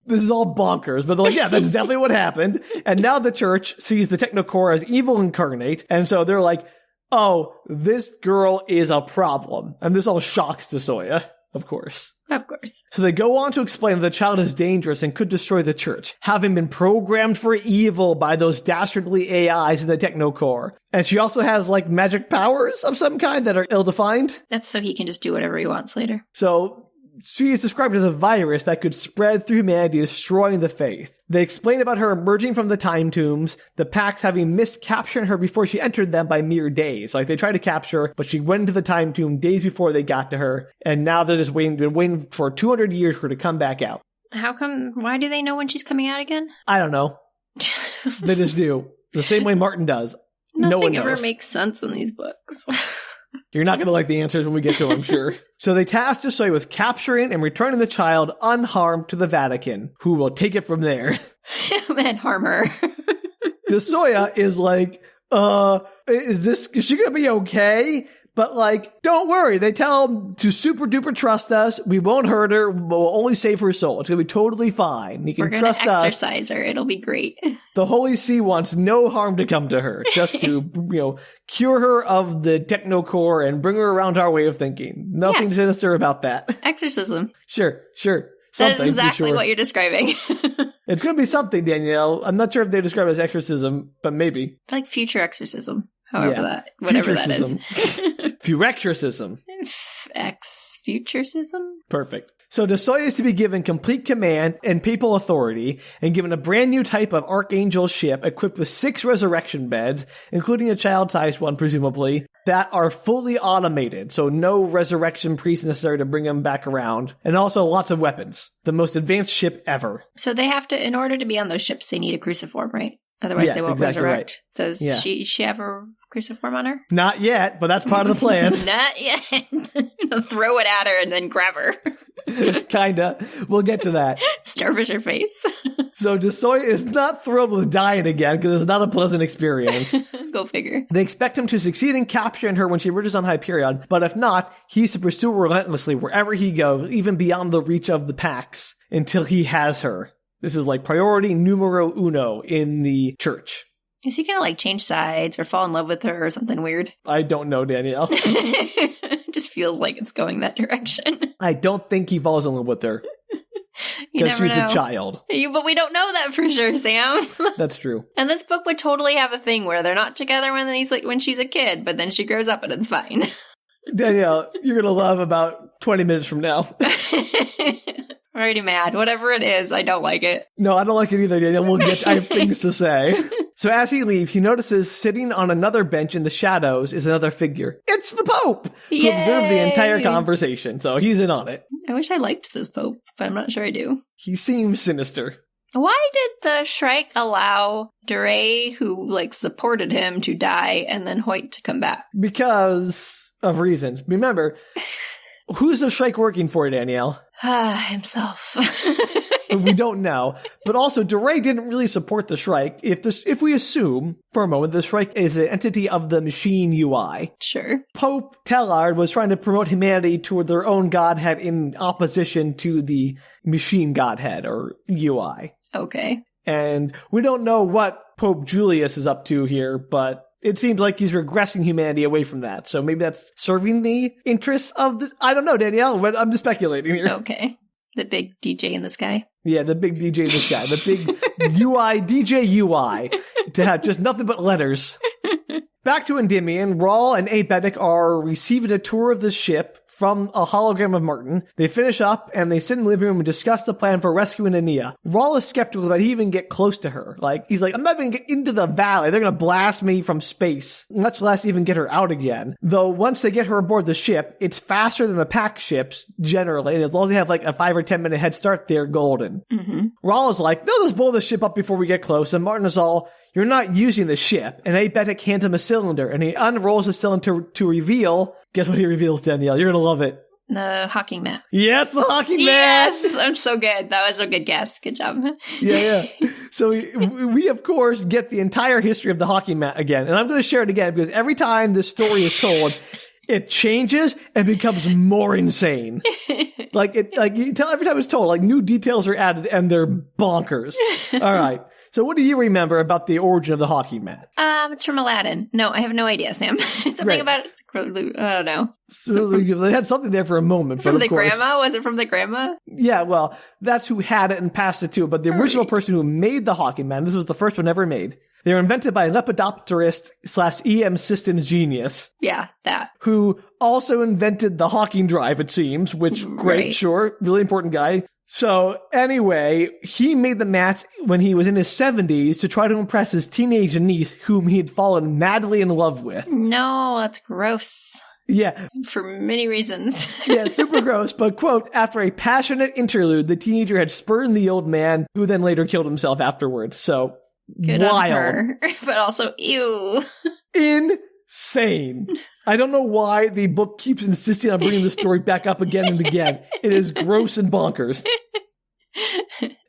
This is all bonkers, but they're like, yeah, that's definitely what happened. And now the church sees the technocore as evil incarnate, and so they're like, oh, this girl is a problem. And this all shocks de Soya, of course. Of course. So they go on to explain that the child is dangerous and could destroy the church, having been programmed for evil by those dastardly AIs in the technocore. And she also has, like, magic powers of some kind that are ill-defined. That's so he can just do whatever he wants later. So she is described as a virus that could spread through humanity, destroying the faith. They explain about her emerging from the time tombs, the Pax having missed capturing her before she entered them by mere days. Like, they tried to capture her, but she went into the time tomb days before they got to her, and now they're just waiting for 200 years for her to come back out. Why do they know when she's coming out again? I don't know. They just do. The same way Martin does. No one knows. Nothing ever makes sense in these books. You're not going to like the answers when we get to them, I'm sure. So they tasked de Soya with capturing and returning the child unharmed to the Vatican, who will take it from there. And harm her. De Soya is like, is she going to be okay? But, like, don't worry. They tell him to super duper trust us. We won't hurt her. We'll only save her soul. It's going to be totally fine. He can trust us. We're going to exorcise her. It'll be great. The Holy See wants no harm to come to her, just to, cure her of the technocore and bring her around our way of thinking. Nothing sinister about that. Exorcism. Sure. Something, that's exactly what you're describing. It's going to be something, Danielle. I'm not sure if they describe it as exorcism, but maybe. Like future exorcism. Whatever that is. Futurexorcism. Futurecism? Perfect. So de Soya is to be given complete command and papal authority and given a brand new type of archangel ship equipped with 6 resurrection beds, including a child-sized one, presumably, that are fully automated. So no resurrection priest necessary to bring them back around. And also lots of weapons. The most advanced ship ever. So they have to, in order to be on those ships, they need a cruciform, right? Otherwise they won't resurrect. Right. Does she have a cruciform on her? Not yet, but that's part of the plan. Not yet. Throw it at her and then grab her. Kinda. We'll get to that. Starfish her face. So de Soya is not thrilled with dying again because it's not a pleasant experience. Go figure. They expect him to succeed in capturing her when she emerges on Hyperion, but if not, he's to pursue her relentlessly wherever he goes, even beyond the reach of the Pax, until he has her. This is like priority numero uno in the church. Is he going to like change sides or fall in love with her or something weird? I don't know, Danielle. It just feels like it's going that direction. I don't think he falls in love with her. Because she's a child. But we don't know that for sure, Sam. That's true. And this book would totally have a thing where they're not together when she's a kid, but then she grows up and it's fine. Danielle, you're going to love about 20 minutes from now. I'm already mad. Whatever it is, I don't like it. No, I don't like it either, Danielle. I have things to say. So as he leaves, he notices sitting on another bench in the shadows is another figure. It's the Pope! Who observed the entire conversation, so he's in on it. I wish I liked this Pope, but I'm not sure I do. He seems sinister. Why did the Shrike allow Duray, who, supported him, to die, and then Hoyt to come back? Because of reasons. Remember, who's the Shrike working for, Danielle? Himself. We don't know. But also, Duray didn't really support the Shrike. If we assume, for a moment, the Shrike is an entity of the machine UI. Sure. Pope Tellard was trying to promote humanity toward their own godhead in opposition to the machine godhead, or UI. Okay. And we don't know what Pope Julius is up to here, but it seems like he's regressing humanity away from that. So maybe that's serving the interests of the... I don't know, Danielle, but I'm just speculating here. Okay. The big DJ in the sky? Yeah, the big DJ in the sky. The big UI, DJ UI, to have just nothing but letters. Back to Endymion, Raul and Aebetic are receiving a tour of the ship from a hologram of Martin. They finish up and they sit in the living room and discuss the plan for rescuing Aenea. Raul is skeptical that he even get close to her. He's like, I'm not going to get into the valley. They're going to blast me from space, much less even get her out again. Though once they get her aboard the ship, it's faster than the pack ships generally. And as long as they have a 5 or 10 minute head start, they're golden. Mm-hmm. Raul is like, they'll just blow the ship up before we get close. And Martin is all, you're not using the ship. And Aebetic hands him a cylinder and he unrolls the cylinder to reveal. Guess what he reveals, Danielle? You're going to love it. The hockey mat. Yes, the hockey mat! Yes! I'm so good. That was a good guess. Good job. Yeah. So we, of course, get the entire history of the hockey mat again. And I'm going to share it again because every time this story is told, it changes and becomes more insane. You tell every time it's told, like new details are added and they're bonkers. All right. So what do you remember about the origin of the hockey mat? It's from Aladdin. No, I have no idea, Sam. Something about it. I don't know. So they had something there for a moment. From but the of course, grandma? Was it from the grandma? Yeah, well, that's who had it and passed it to. But the original person who made the hockey mat, this was the first one ever made. They were invented by a lepidopterist/EM systems genius. Yeah, that. Who also invented the hawking drive, it seems, which, great, sure, really important guy. So anyway, he made the mats when he was in his 70s to try to impress his teenage niece, whom he had fallen madly in love with. No, that's gross. Yeah. For many reasons. Yeah, super gross. But, quote, after a passionate interlude, the teenager had spurned the old man, who then later killed himself afterward. So, good wild. On her, but also, ew. Insane. I don't know why the book keeps insisting on bringing the story back up again and again. It is gross and bonkers.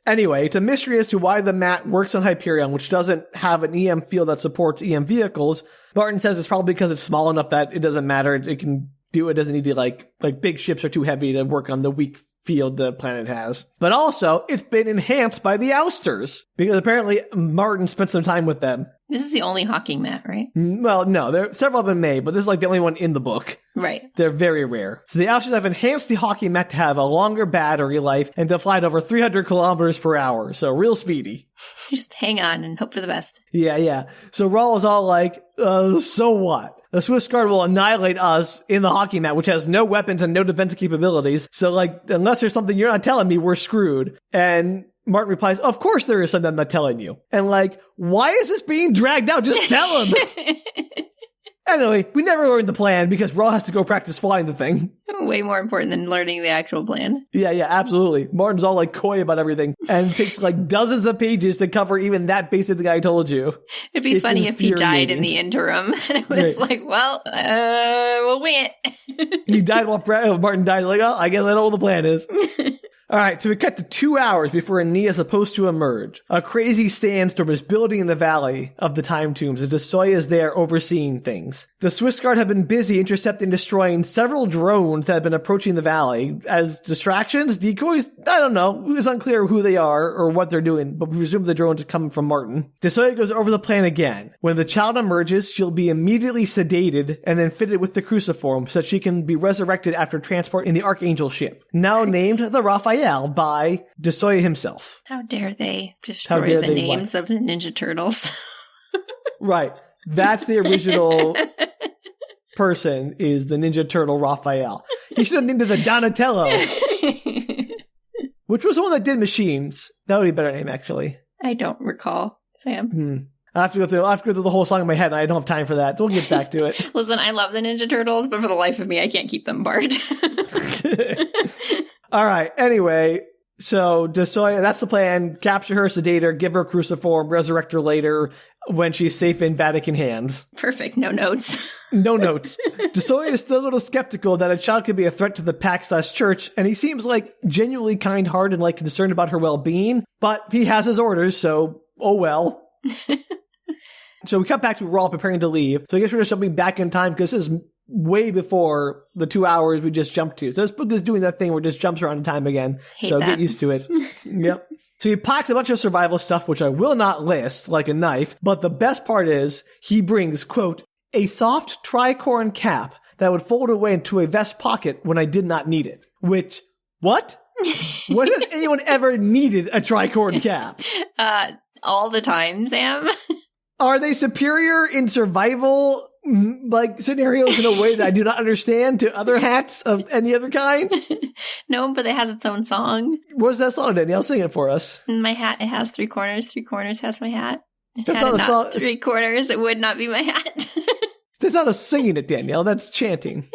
Anyway, it's a mystery as to why the mat works on Hyperion, which doesn't have an EM field that supports EM vehicles. Martin says it's probably because it's small enough that it doesn't matter. It can do it. Doesn't need to like big ships are too heavy to work on the weak field the planet has. But also, it's been enhanced by the ousters because apparently Martin spent some time with them. This is the only hawking mat, right? Well, no, there several have been made, but this is like the only one in the book. Right. They're very rare. So the ousters have enhanced the hockey mat to have a longer battery life and to fly at over 300 kilometers per hour. So real speedy. Just hang on and hope for the best. Yeah. So Raul is all like, so what? The Swiss Guard will annihilate us in the hockey mat, which has no weapons and no defensive capabilities. So, like, unless there's something you're not telling me, we're screwed. And Martin replies, of course there is something I'm not telling you. And, like, why is this being dragged out? Just tell him. Anyway, we never learned the plan because Raul has to go practice flying the thing. Way more important than learning the actual plan. Yeah, absolutely. Martin's all like coy about everything and takes like dozens of pages to cover even that basic thing I told you. It'd be funny if he died in the interim. It was like, well, we'll win it. He died while Martin died. Like, oh, I guess I know what the plan is. All right, so we cut to 2 hours before Aenea is supposed to emerge. A crazy sandstorm is building in the valley of the time tombs, and de Soya is there overseeing things. The Swiss Guard have been busy intercepting and destroying several drones that have been approaching the valley as distractions, decoys. I don't know. It's unclear who they are or what they're doing, but we presume the drones are coming from Martin. De Soya goes over the plan again. When the child emerges, she'll be immediately sedated and then fitted with the cruciform so that she can be resurrected after transport in the Archangel ship, now named the Raphael by de Soya himself. How dare they destroy the names of the Ninja Turtles? Right. That's the original person is the Ninja Turtle Raphael. He should have named it the Donatello. Which was the one that did machines. That would be a better name, actually. I don't recall, Sam. I have to go through the whole song in my head, and I don't have time for that. We'll get back to it. Listen, I love the Ninja Turtles, but for the life of me, I can't keep them apart. All right. Anyway, so de Soya, that's the plan. Capture her, sedate her, give her a cruciform, resurrect her later when she's safe in Vatican hands. Perfect. No notes. No notes. De Soya is still a little skeptical that a child could be a threat to the Pax/Church, and he seems like genuinely kind-hearted and like concerned about her well-being, but he has his orders, so oh well. So we cut back to Raul preparing to leave. So I guess we're just jumping back in time because this is way before the 2 hours we just jumped to. So this book is doing that thing where it just jumps around in time again. So get used to it. Yep. So he packs a bunch of survival stuff, which I will not list, like a knife. But the best part is he brings, quote, a soft tricorn cap that would fold away into a vest pocket when I did not need it. Which, what? When has anyone ever needed a tricorn cap? All the time, Sam. Are they superior in survival like scenarios in a way that I do not understand to other hats of any other kind? No, but it has its own song. What is that song, Danielle? Sing it for us. My hat, it has 3 corners. 3 corners has my hat. That's not a song. 3 corners, it would not be my hat. That's not a singing it, Danielle. That's chanting.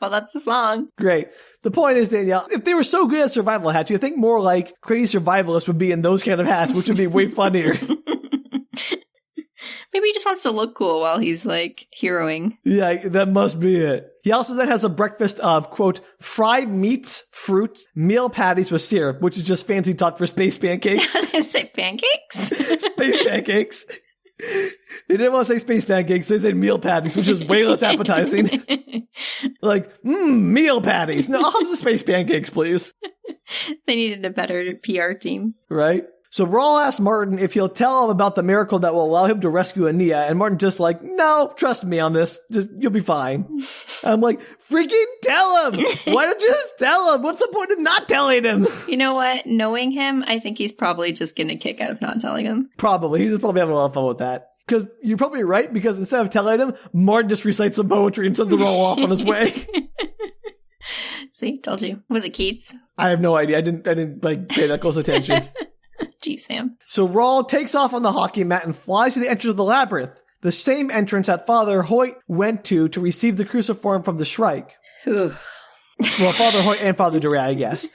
Well, that's the song. Great. The point is, Danielle, if they were so good at survival hats, you think more like crazy survivalists would be in those kind of hats, which would be way funnier. Maybe he just wants to look cool while he's, like, heroing. Yeah, that must be it. He also then has a breakfast of, quote, fried meats, fruit, meal patties with syrup, which is just fancy talk for space pancakes. I was going to say pancakes? Space pancakes. They didn't want to say space pancakes, so they said meal patties, which is way less appetizing. Like, meal patties. No, I'll have the space pancakes, please. They needed a better PR team. Right? So Raul asks Martin if he'll tell him about the miracle that will allow him to rescue Aenea, and Martin just like, no, trust me on this. Just, you'll be fine. I'm like, freaking tell him! Why don't you just tell him? What's the point of not telling him? You know what? Knowing him, I think he's probably just getting a kick out of not telling him. Probably. He's probably having a lot of fun with that. Because you're probably right, because instead of telling him, Martin just recites some poetry and sends the Raul off on his way. See, told you. Was it Keats? I have no idea. I didn't like pay that close attention. Gee, Sam. So Raul takes off on the hockey mat and flies to the entrance of the labyrinth, the same entrance that Father Hoyt went to receive the cruciform from the Shrike. Well, Father Hoyt and Father Duray, I guess.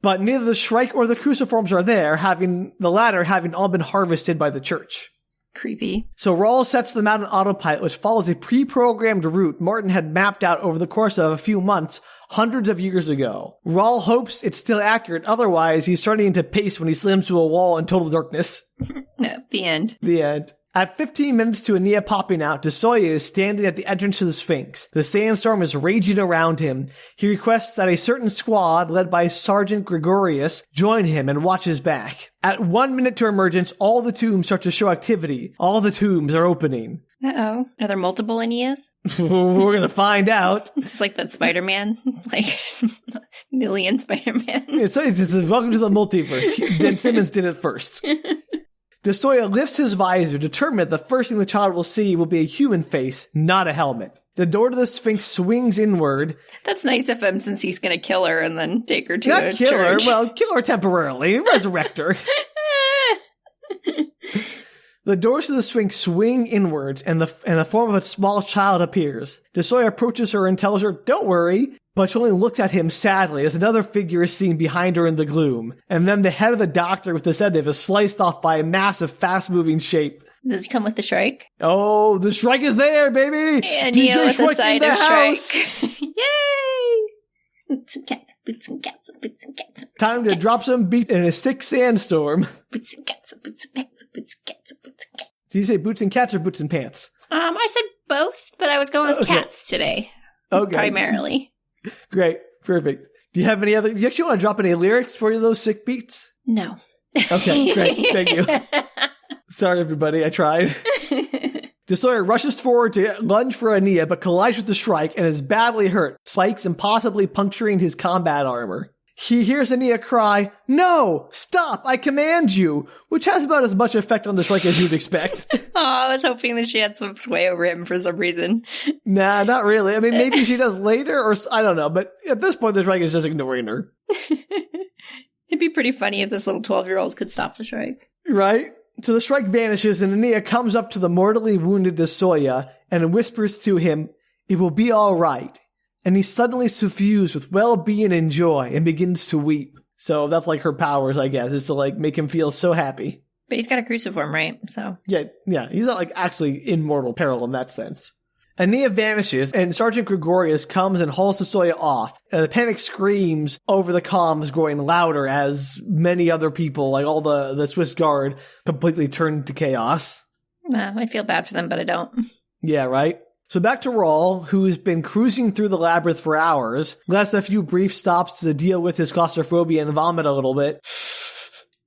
But neither the Shrike or the cruciforms are there, having all been harvested by the church. Creepy. So Raul sets them out on autopilot, which follows a pre-programmed route Martin had mapped out over the course of a few months, hundreds of years ago. Raul hopes it's still accurate, otherwise he's starting to pace when he slams to a wall in total darkness. The end. The end. At 15 minutes to Aenea popping out, de Soya is standing at the entrance to the Sphinx. The sandstorm is raging around him. He requests that a certain squad, led by Sergeant Gregorius, join him and watch his back. At 1 minute to emergence, all the tombs start to show activity. All the tombs are opening. Uh-oh. Are there multiple Aeneas? We're gonna find out. It's like that Spider-Man. Like, million Spider-Man. It's welcome to the multiverse. Dan Simmons did it first. De Soya lifts his visor, determined the first thing the child will see will be a human face, not a helmet. The door to the Sphinx swings inward. That's nice of him, since he's going to kill her and then take her to Not a kill church. her, well, kill her temporarily, resurrect her. The doors to the Sphinx swing inwards, and the form of a small child appears. De Soya approaches her and tells her, don't worry, but she only looks at him sadly as another figure is seen behind her in the gloom. And then the head of the doctor with the sedative is sliced off by a massive, fast-moving shape. Does he come with the Shrike? Oh, the Shrike is there, baby! And DJ Neo with Shrike the side in the of house! Shrike. Yay! Boots and cats, boots and cats, boots and cats. Time to drop some beat in a sick sandstorm. Boots and cats, boots and cats, boots and cats, boots and cats. Did you say boots and cats or boots and pants? I said both, but I was going with cats today. Okay. Primarily. Great. Perfect. Do you actually want to drop any lyrics for those sick beats? No. Okay, great. Thank you. Sorry, everybody. I tried. De Soya rushes forward to lunge for Aenea, but collides with the Shrike and is badly hurt, spikes and possibly puncturing his combat armor. He hears Aenea cry, no! Stop! I command you! Which has about as much effect on the Shrike as you'd expect. Oh, I was hoping that she had some sway over him for some reason. Nah, not really. I mean, maybe she does later, or I don't know. But at this point, the Shrike is just ignoring her. It'd be pretty funny if this little 12-year-old could stop the Shrike. Right? So the Shrike vanishes, and Aenea comes up to the mortally wounded de Soya and whispers to him, it will be all right. And he's suddenly suffused with well-being and joy and begins to weep. So that's like her powers, I guess, is to like make him feel so happy. But he's got a cruciform, right? So Yeah, he's not like actually in mortal peril in that sense. Aenea vanishes, and Sergeant Gregorius comes and hauls de Soya off. And the panic screams over the comms growing louder as many other people, like all the Swiss Guard, completely turn to chaos. I feel bad for them, but I don't. Yeah, right? So back to Raul, who's been cruising through the labyrinth for hours, less a few brief stops to deal with his claustrophobia and vomit a little bit.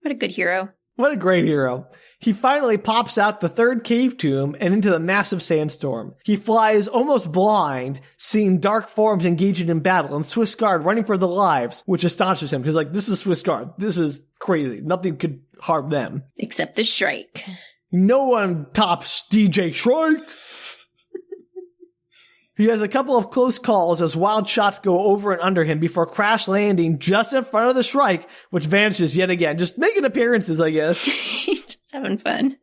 What a good hero. What a great hero. He finally pops out the third cave tomb and into the massive sandstorm. He flies almost blind, seeing dark forms engaging in battle and Swiss Guard running for their lives, which astonishes him because, like, this is Swiss Guard. This is crazy. Nothing could harm them. Except the Shrike. No one tops DJ Shrike. He has a couple of close calls as wild shots go over and under him before crash landing just in front of the Shrike, which vanishes yet again. Just making appearances, I guess. Just having fun.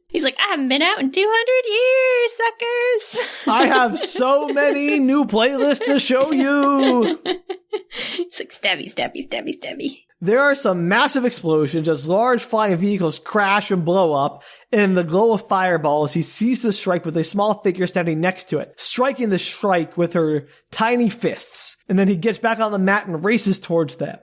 He's like, I haven't been out in 200 years, suckers. I have so many new playlists to show you. It's like stabby, stabby, stabby, stabby. There are some massive explosions as large flying vehicles crash and blow up. In the glow of fireballs, he sees the Shrike with a small figure standing next to it, striking the Shrike with her tiny fists. And then he gets back on the mat and races towards them.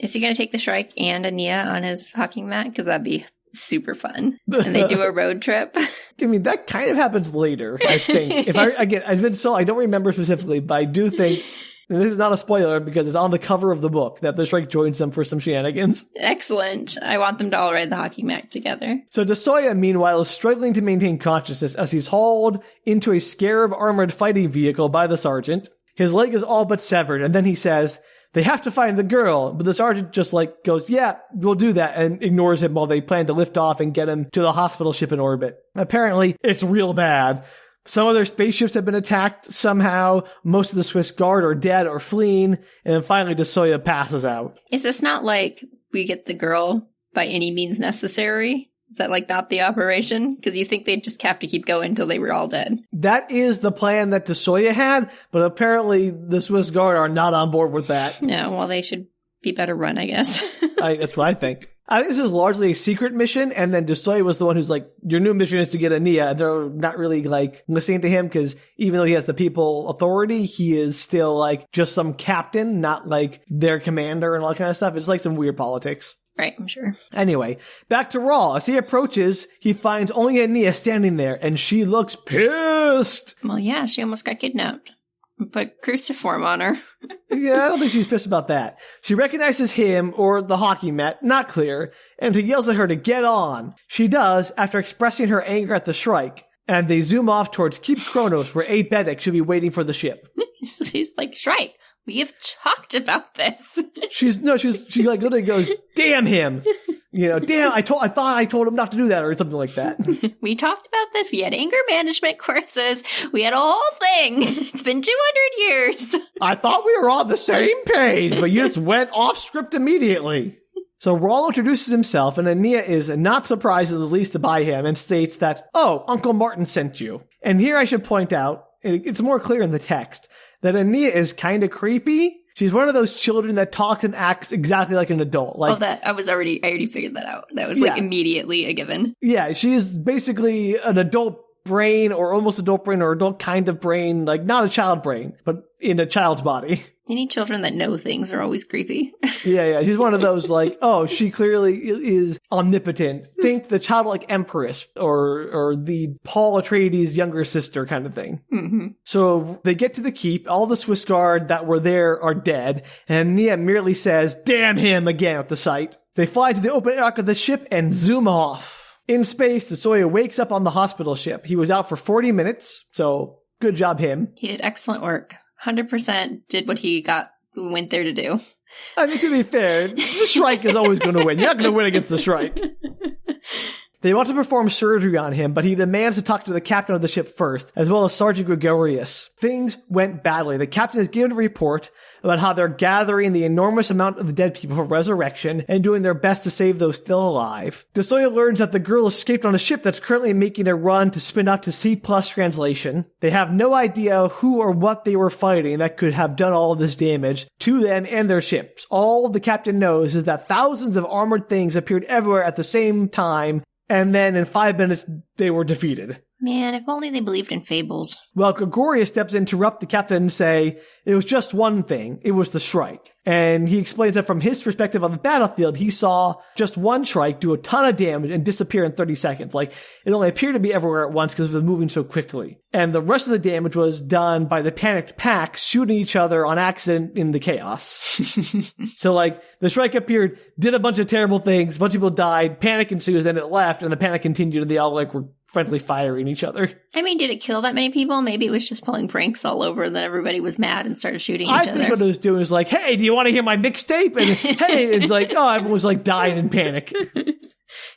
Is he going to take the Shrike and Aenea on his hockey mat? Because that'd be super fun. And they do a road trip. I mean, that kind of happens later, I think. I don't remember specifically, but I do think, and this is not a spoiler because it's on the cover of the book, that the Shrike joins them for some shenanigans. Excellent. I want them to all ride the hockey mat together. So de Soya, meanwhile, is struggling to maintain consciousness as he's hauled into a scarab armored fighting vehicle by the sergeant. His leg is all but severed, and then he says, they have to find the girl, but the sergeant just goes, yeah, we'll do that, and ignores him while they plan to lift off and get him to the hospital ship in orbit. Apparently, it's real bad. Some of their spaceships have been attacked somehow. Most of the Swiss Guard are dead or fleeing, and then finally de Soya passes out. Is this not like we get the girl by any means necessary? Is that not the operation? Because you think they'd just have to keep going until they were all dead. That is the plan that de Soya had, but apparently the Swiss Guard are not on board with that. No, well, they should be better run, I guess. That's what I think. I think this is largely a secret mission, and then de Soya was the one who's your new mission is to get Aenea. They're not really, listening to him, because even though he has the people authority, he is still, just some captain, not, their commander and all that kind of stuff. It's some weird politics. Right, I'm sure. Anyway, back to Raul. As he approaches, he finds only Aenea standing there, and she looks pissed. Well, yeah, she almost got kidnapped. Put cruciform on her. Yeah, I don't think she's pissed about that. She recognizes him, or the hockey mat, not clear, and he yells at her to get on. She does, after expressing her anger at the Shrike, and they zoom off towards Keep Kronos, where Abe Bedek should be waiting for the ship. She's like, Shrike, we have talked about this. She literally goes, damn him. Damn, I thought I told him not to do that, or something like that. We talked about this. We had anger management courses. We had a whole thing. It's been 200 years. I thought we were on the same page, but you just went off script immediately. So Raul introduces himself, and Aenea is not surprised in the least by him and states that, oh, Uncle Martin sent you. And here I should point out, it's more clear in the text, that Aenea is kind of creepy. She's one of those children that talks and acts exactly like an adult. I already figured that out. That was immediately a given. Yeah, she's basically an adult brain, or almost adult brain, or adult kind of brain, not a child brain, but in a child's body. Any children that know things are always creepy. Yeah. She's one of those oh, she clearly is omnipotent. Think the childlike empress or the Paul Atreides' younger sister kind of thing. Mm-hmm. So they get to the keep. All the Swiss Guard that were there are dead. And Aenea merely says, damn him, again at the sight. They fly to the open arc of the ship and zoom off. In space, de Soya wakes up on the hospital ship. He was out for 40 minutes, so good job him. He did excellent work. 100% did what he went there to do. I mean, to be fair, the Shrike is always going to win. You're not going to win against the Shrike. They want to perform surgery on him, but he demands to talk to the captain of the ship first, as well as Sergeant Gregorius. Things went badly. The captain is given a report about how they're gathering the enormous amount of the dead people for resurrection and doing their best to save those still alive. De Soya learns that the girl escaped on a ship that's currently making a run to spin out to C+ translation. They have no idea who or what they were fighting that could have done all of this damage to them and their ships. All the captain knows is that thousands of armored things appeared everywhere at the same time, and then in 5 minutes, they were defeated. Man, if only they believed in fables. Well, Gregorius steps in to interrupt the captain and say, it was just one thing. It was the Shrike. And he explains that from his perspective on the battlefield, he saw just one Shrike do a ton of damage and disappear in 30 seconds. It only appeared to be everywhere at once because it was moving so quickly. And the rest of the damage was done by the panicked packs shooting each other on accident in the chaos. So, the Shrike appeared, did a bunch of terrible things, a bunch of people died, panic ensues, then it left, and the panic continued, and they all, were friendly firing each other. I mean, did it kill that many people? Maybe it was just pulling pranks all over, and then everybody was mad and started shooting each other. I think what it was doing was hey, do you want to hear my mixtape? And hey, it's everyone was dying in panic.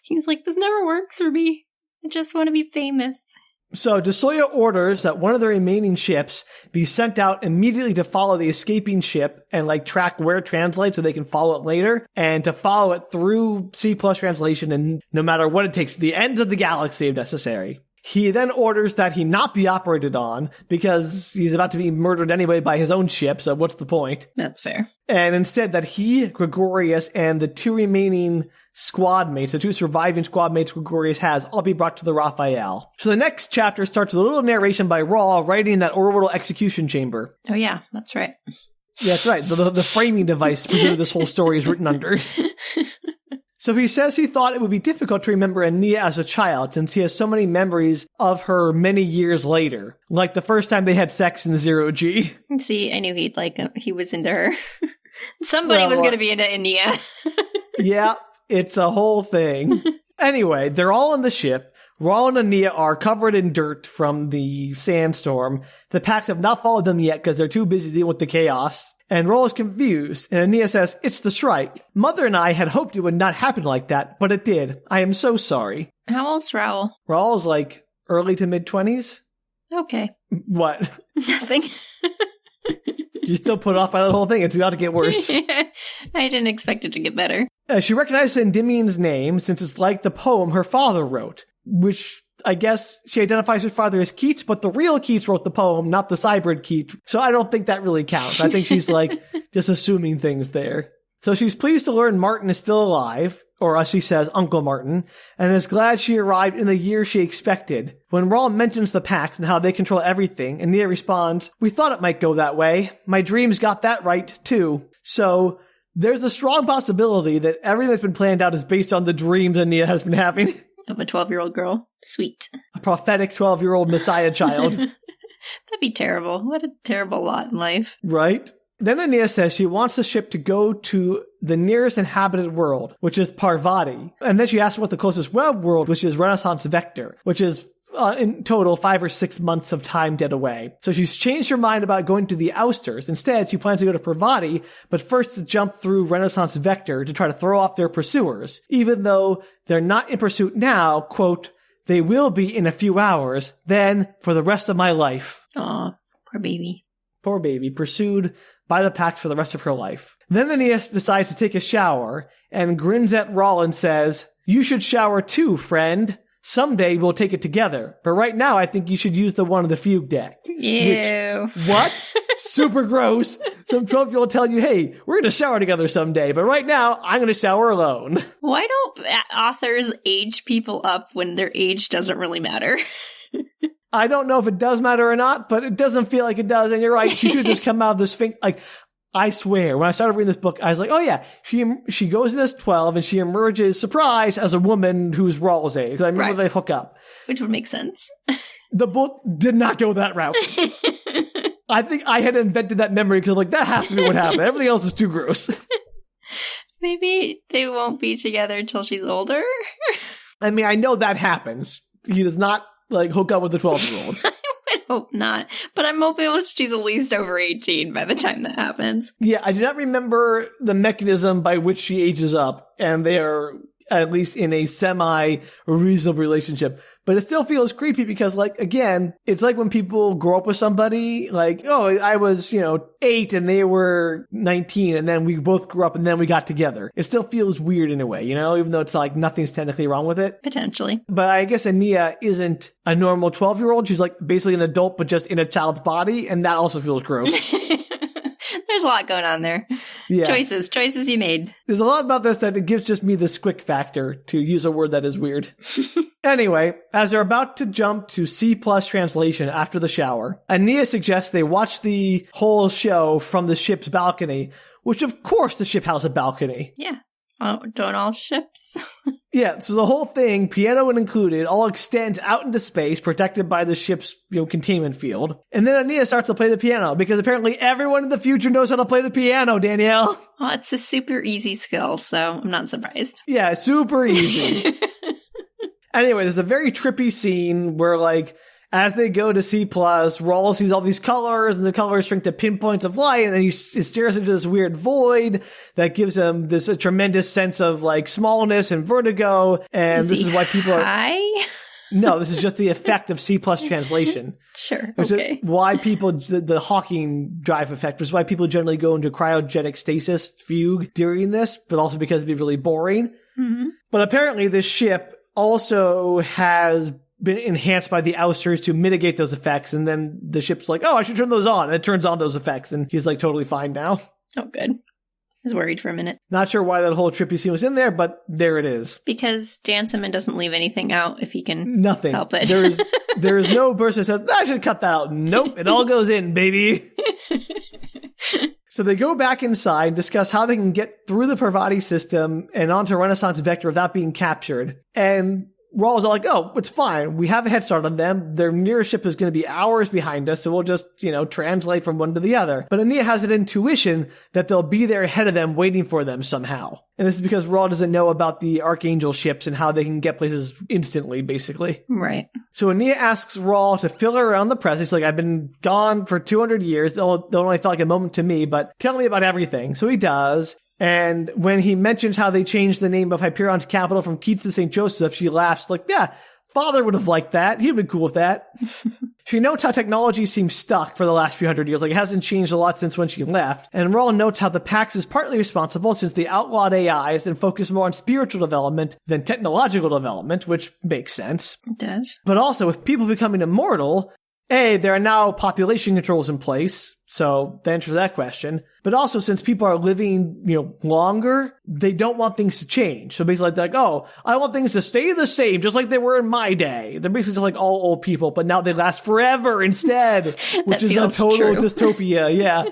He's like, this never works for me. I just want to be famous. So de Soya orders that one of the remaining ships be sent out immediately to follow the escaping ship and track where it translates so they can follow it later, and to follow it through C+ translation, and no matter what it takes, the ends of the galaxy if necessary. He then orders that he not be operated on because he's about to be murdered anyway by his own ship, so what's the point? That's fair. And instead that he, Gregorius, and the two remaining squad mates, the two surviving squad mates Gregorius has, all be brought to the Raphael. So the next chapter starts with a little narration by Raul writing that orbital execution chamber. Oh yeah, that's right. Yeah, that's right. The framing device presumably this whole story is written under. So he says he thought it would be difficult to remember Aenea as a child since he has so many memories of her many years later. Like the first time they had sex in 0G. See, I knew he was into her. Somebody was going to be into Aenea. Yeah, it's a whole thing. Anyway, they're all on the ship. Raul and Aenea are covered in dirt from the sandstorm. The packs have not followed them yet because they're too busy dealing with the chaos. And Raul is confused, and Aenea says, "It's the Shrike. Mother and I had hoped it would not happen like that, but it did. I am so sorry." How old's Raul? Raul's like early to mid-20s. Okay. What? Nothing. You're still put off by the whole thing. It's about to get worse. I didn't expect it to get better. She recognizes Endymion's name since it's like the poem her father wrote, which I guess she identifies her father as Keats, but the real Keats wrote the poem, not the hybrid Keats. So I don't think that really counts. I think she's like just assuming things there. So she's pleased to learn Martin is still alive, or as she says, Uncle Martin, and is glad she arrived in the year she expected. When Raul mentions the packs and how they control everything, Aenea responds, "We thought it might go that way. My dreams got that right, too." So there's a strong possibility that everything that's been planned out is based on the dreams Aenea has been having. Of a 12-year-old girl. Sweet. A prophetic 12-year-old Messiah child. That'd be terrible. What a terrible lot in life. Right? Then Aenea says she wants the ship to go to the nearest inhabited world, which is Parvati. And then she asks what the closest web world, which is Renaissance Vector, which is in total 5 or 6 months of time dead away. So she's changed her mind about going to the Ousters. Instead, she plans to go to Parvati, but first to jump through Renaissance Vector to try to throw off their pursuers. Even though they're not in pursuit now, quote, "They will be in a few hours, then for the rest of my life." Aw, poor baby. Poor baby, pursued by the pack for the rest of her life. Then Aenea decides to take a shower and grins at Raul and says, "You should shower too, friend. Someday we'll take it together. But right now, I think you should use the one on the fugue deck." Ew. Which, what? Super gross. Some 12-year-old tell you, "Hey, we're going to shower together someday. But right now, I'm going to shower alone." Why don't authors age people up when their age doesn't really matter? I don't know if it does matter or not, but it doesn't feel like it does. And you're right. She should just come out of this thing. Like, I swear, when I started reading this book, I was like, oh yeah, she goes in as 12 and she emerges, surprise, as a woman who's Raul's age. I remember they hook up. Which would make sense. The book did not go that route. I think I had invented that memory because I'm like, that has to be what happened. Everything else is too gross. Maybe they won't be together until she's older? I mean, I know that happens. He does not like hook up with a 12-year-old. I would hope not. But I'm hoping she's at least over 18 by the time that happens. Yeah, I do not remember the mechanism by which she ages up, and they are at least in a semi-reasonable relationship. But it still feels creepy because, like, again, it's like when people grow up with somebody, like, oh, I was, 8 and they were 19 and then we both grew up and then we got together. It still feels weird in a way, even though it's like nothing's technically wrong with it. Potentially. But I guess Aenea isn't a normal 12-year-old. She's like basically an adult, but just in a child's body. And that also feels gross. There's a lot going on there. Yeah. Choices you made. There's a lot about this that it gives just me the squick factor, to use a word that is weird. Anyway, as they're about to jump to C+ translation after the shower, Aenea suggests they watch the whole show from the ship's balcony, which of course the ship has a balcony. Yeah. Oh, don't all ships? Yeah, so the whole thing, piano included, all extends out into space, protected by the ship's containment field. And then Aenea starts to play the piano, because apparently everyone in the future knows how to play the piano, Danielle. Well, it's a super easy skill, so I'm not surprised. Yeah, super easy. Anyway, there's a very trippy scene where, as they go to C+, Raul sees all these colors, and the colors shrink to pinpoints of light, and then he stares into this weird void that gives him this tremendous sense of, smallness and vertigo, and this is why people are... High? No, this is just the effect of C+ translation. Sure, which okay. Is why people... The Hawking drive effect, which is why people generally go into cryogenic stasis fugue during this, but also because it'd be really boring. Mm-hmm. But apparently this ship also has been enhanced by the ousters to mitigate those effects. And then the ship's like, oh, I should turn those on. And it turns on those effects. And he's like totally fine now. Oh, good. I was worried for a minute. Not sure why that whole trippy scene was in there, but there it is. Because Dan Simmons doesn't leave anything out if he can help it. There is no person that says, I should cut that out. Nope, it all goes in, baby. So they go back inside and discuss how they can get through the Parvati system and onto Renaissance Vector without being captured. And Raul's all like, oh, it's fine. We have a head start on them. Their nearest ship is going to be hours behind us, so we'll just, translate from one to the other. But Aenea has an intuition that they'll be there ahead of them, waiting for them somehow. And this is because Raul doesn't know about the Archangel ships and how they can get places instantly, basically. Right. So Aenea asks Raul to fill her around the present. She's like, I've been gone for 200 years. It only felt like a moment to me, but tell me about everything. So he does. And when he mentions how they changed the name of Hyperion's capital from Keats to St. Joseph, she laughs like, yeah, father would have liked that. He'd been cool with that. She notes how technology seems stuck for the last few hundred years. Like, it hasn't changed a lot since when she left. And Raul notes how the Pax is partly responsible since they outlawed AIs and focus more on spiritual development than technological development, which makes sense. It does. But also, with people becoming immortal, there are now population controls in place. So that answers that question. But also, since people are living, longer, they don't want things to change. So basically like, oh, I want things to stay the same, just like they were in my day. They're basically just like all old people, but now they last forever instead, which is a total dystopia. Yeah.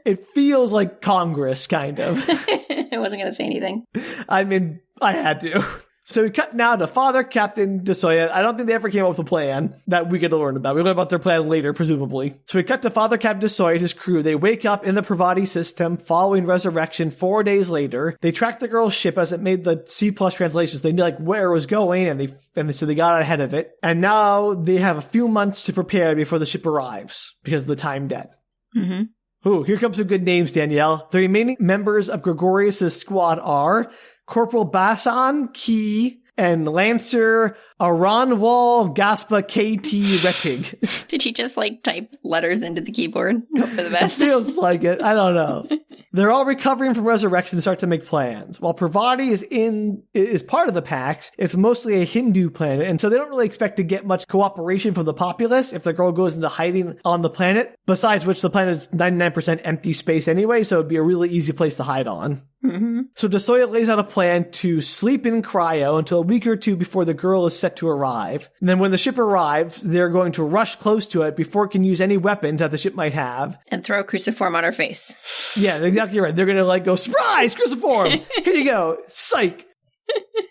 It feels like Congress, kind of. I wasn't going to say anything. I mean, I had to. So we cut now to Father Captain de Soya. I don't think they ever came up with a plan that we get to learn about. We learn about their plan later, presumably. So we cut to Father Captain de Soya and his crew. They wake up in the Parvati system following resurrection 4 days later. They track the girl's ship as it made the C+ translations. They knew where it was going, and so they got ahead of it. And now they have a few months to prepare before the ship arrives because of the time debt. Mm-hmm. Ooh, here comes some good names, Danielle. The remaining members of Gregorius' squad are Corporal Basan Key and Lancer Aranwal Gaspa KT Retig. Did you just type letters into the keyboard? Hope for the best. It feels like it. I don't know. They're all recovering from resurrection and start to make plans. While Parvati is part of the Pax, it's mostly a Hindu planet, and so they don't really expect to get much cooperation from the populace if the girl goes into hiding on the planet, besides which the planet is 99% empty space anyway, so it'd be a really easy place to hide on. Mm-hmm. So de Soya lays out a plan to sleep in cryo until a week or two before the girl is set to arrive. And then when the ship arrives, they're going to rush close to it before it can use any weapons that the ship might have. And throw a cruciform on her face. Yeah, exactly right. They're going to go, surprise, cruciform! Here you go, psych!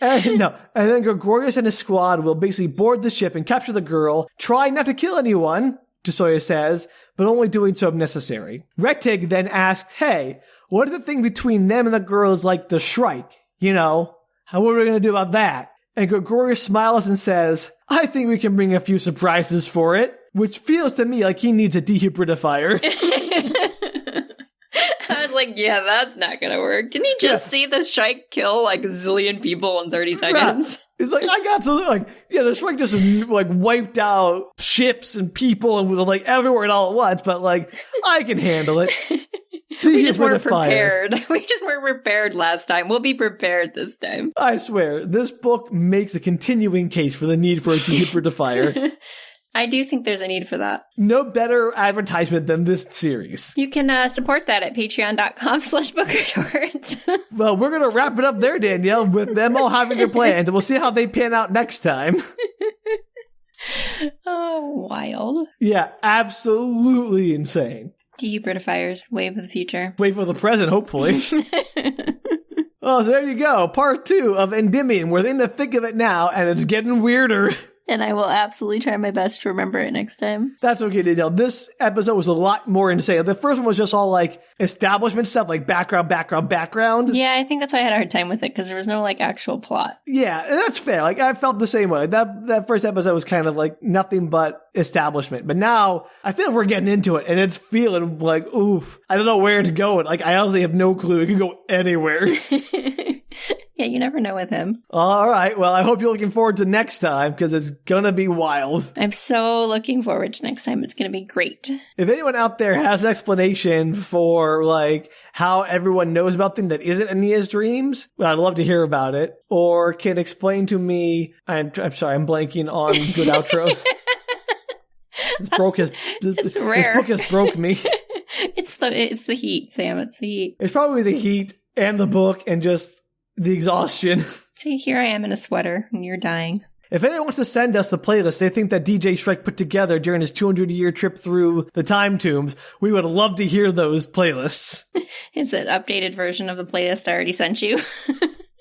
And then Gregorius and his squad will basically board the ship and capture the girl, trying not to kill anyone, de Soya says, but only doing so if necessary. Retig then asks, hey, what if the thing between them and the girl is like the Shrike? What are we going to do about that? And Gregorius smiles and says, I think we can bring a few surprises for it, which feels to me like he needs a dehumidifier. I was like, yeah, that's not going to work. Didn't he just see the Shrike kill a zillion people in 30 seconds? It's I got to the Shrike just wiped out ships and people and everywhere and all at once, but I can handle it. We just weren't prepared. We just weren't prepared last time. We'll be prepared this time. I swear, this book makes a continuing case for the need for a dehumidifier. I do think there's a need for that. No better advertisement than this series. You can support that at patreon.com/bookretorts. Well, we're going to wrap it up there, Danielle, with them all having their plans, and we'll see how they pan out next time. Oh, wild. Yeah, absolutely insane. Dehumidifiers, wave of the future. Wave of the present, hopefully. Oh, so there you go. Part 2 of Endymion. We're in the thick of it now, and it's getting weirder. And I will absolutely try my best to remember it next time. That's okay, Danielle. This episode was a lot more insane. The first one was just all establishment stuff, background. Yeah, I think that's why I had a hard time with it, because there was no actual plot. Yeah, and that's fair. I felt the same way. That first episode was kind of nothing but establishment. But now I feel we're getting into it, and it's feeling oof. I don't know where it's going. I honestly have no clue. It could go anywhere. Yeah, you never know with him. All right. Well, I hope you're looking forward to next time because it's going to be wild. I'm so looking forward to next time. It's going to be great. If anyone out there has an explanation for like how everyone knows about things that isn't Aenea's dreams, well, I'd love to hear about it. Or can explain to me, I'm sorry, I'm blanking on good outros. This book has broke me. It's the heat, Sam. It's the heat. It's probably the heat and the book and just the exhaustion. See, here I am in a sweater and you're dying. If anyone wants to send us the playlist they think that DJ Shrike put together during his 200-year trip through the time tombs, we would love to hear those playlists. Is it an updated version of the playlist I already sent you?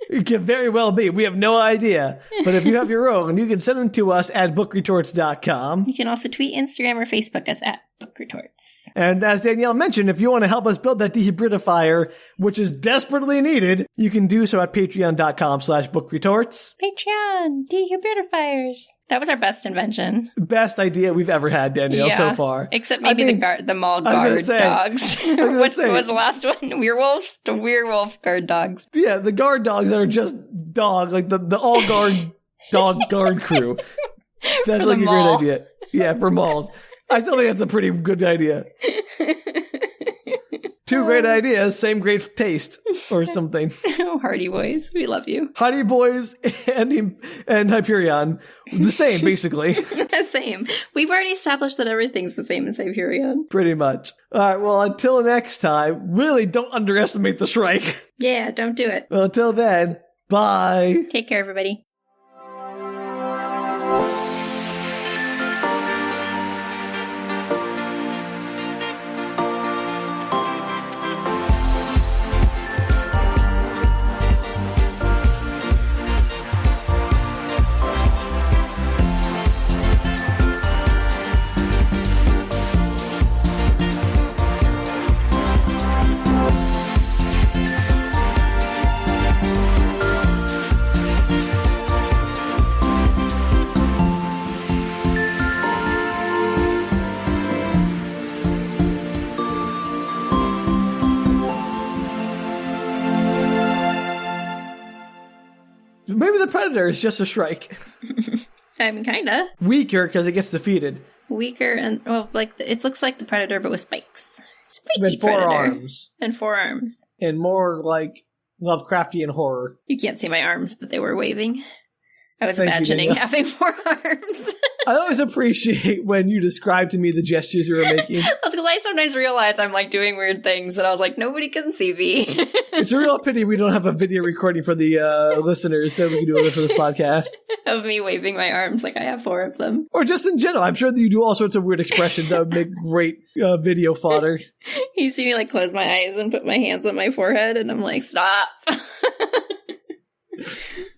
It could very well be. We have no idea. But if you have your own, you can send them to us at bookretorts.com. You can also tweet, Instagram, or Facebook us at bookretorts. And as Danielle mentioned, if you want to help us build that dehybridifier, which is desperately needed, you can do so at patreon.com/bookretorts. Patreon, dehybridifiers. That was our best invention. Best idea we've ever had, Danielle, so far. Except maybe the mall guard dogs. What was the last one? Werewolves? The werewolf guard dogs. Yeah, the guard dogs that are just dog, like the all guard dog guard crew. That's like a great idea. Yeah, for malls. I still think that's a pretty good idea. Two great ideas, same great taste, or something. Oh, Hardy Boys, we love you. Hardy Boys and Hyperion, the same, basically. The same. We've already established that everything's the same as Hyperion. Pretty much. All right, well, until next time, really don't underestimate the Shrike. Yeah, don't do it. Well, until then, bye. Take care, everybody. Maybe the Predator is just a Shrike. I mean, kinda. Weaker because it gets defeated. Weaker and, well, like, it looks like the Predator, but with spikes. Spiky With 4 Predator. arms. And 4 arms. And more like Lovecraftian horror. You can't see my arms, but they were waving. I was Thank imagining you, having 4 arms. I always appreciate when you describe to me the gestures you were making. That's because I sometimes realize I'm like doing weird things, and I was like, nobody can see me. It's a real pity we don't have a video recording for the listeners so we can do it for this podcast. Of me waving my arms like I have 4 of them. Or just in general. I'm sure that you do all sorts of weird expressions that would make great video fodder. You see me like close my eyes and put my hands on my forehead, and I'm like, stop.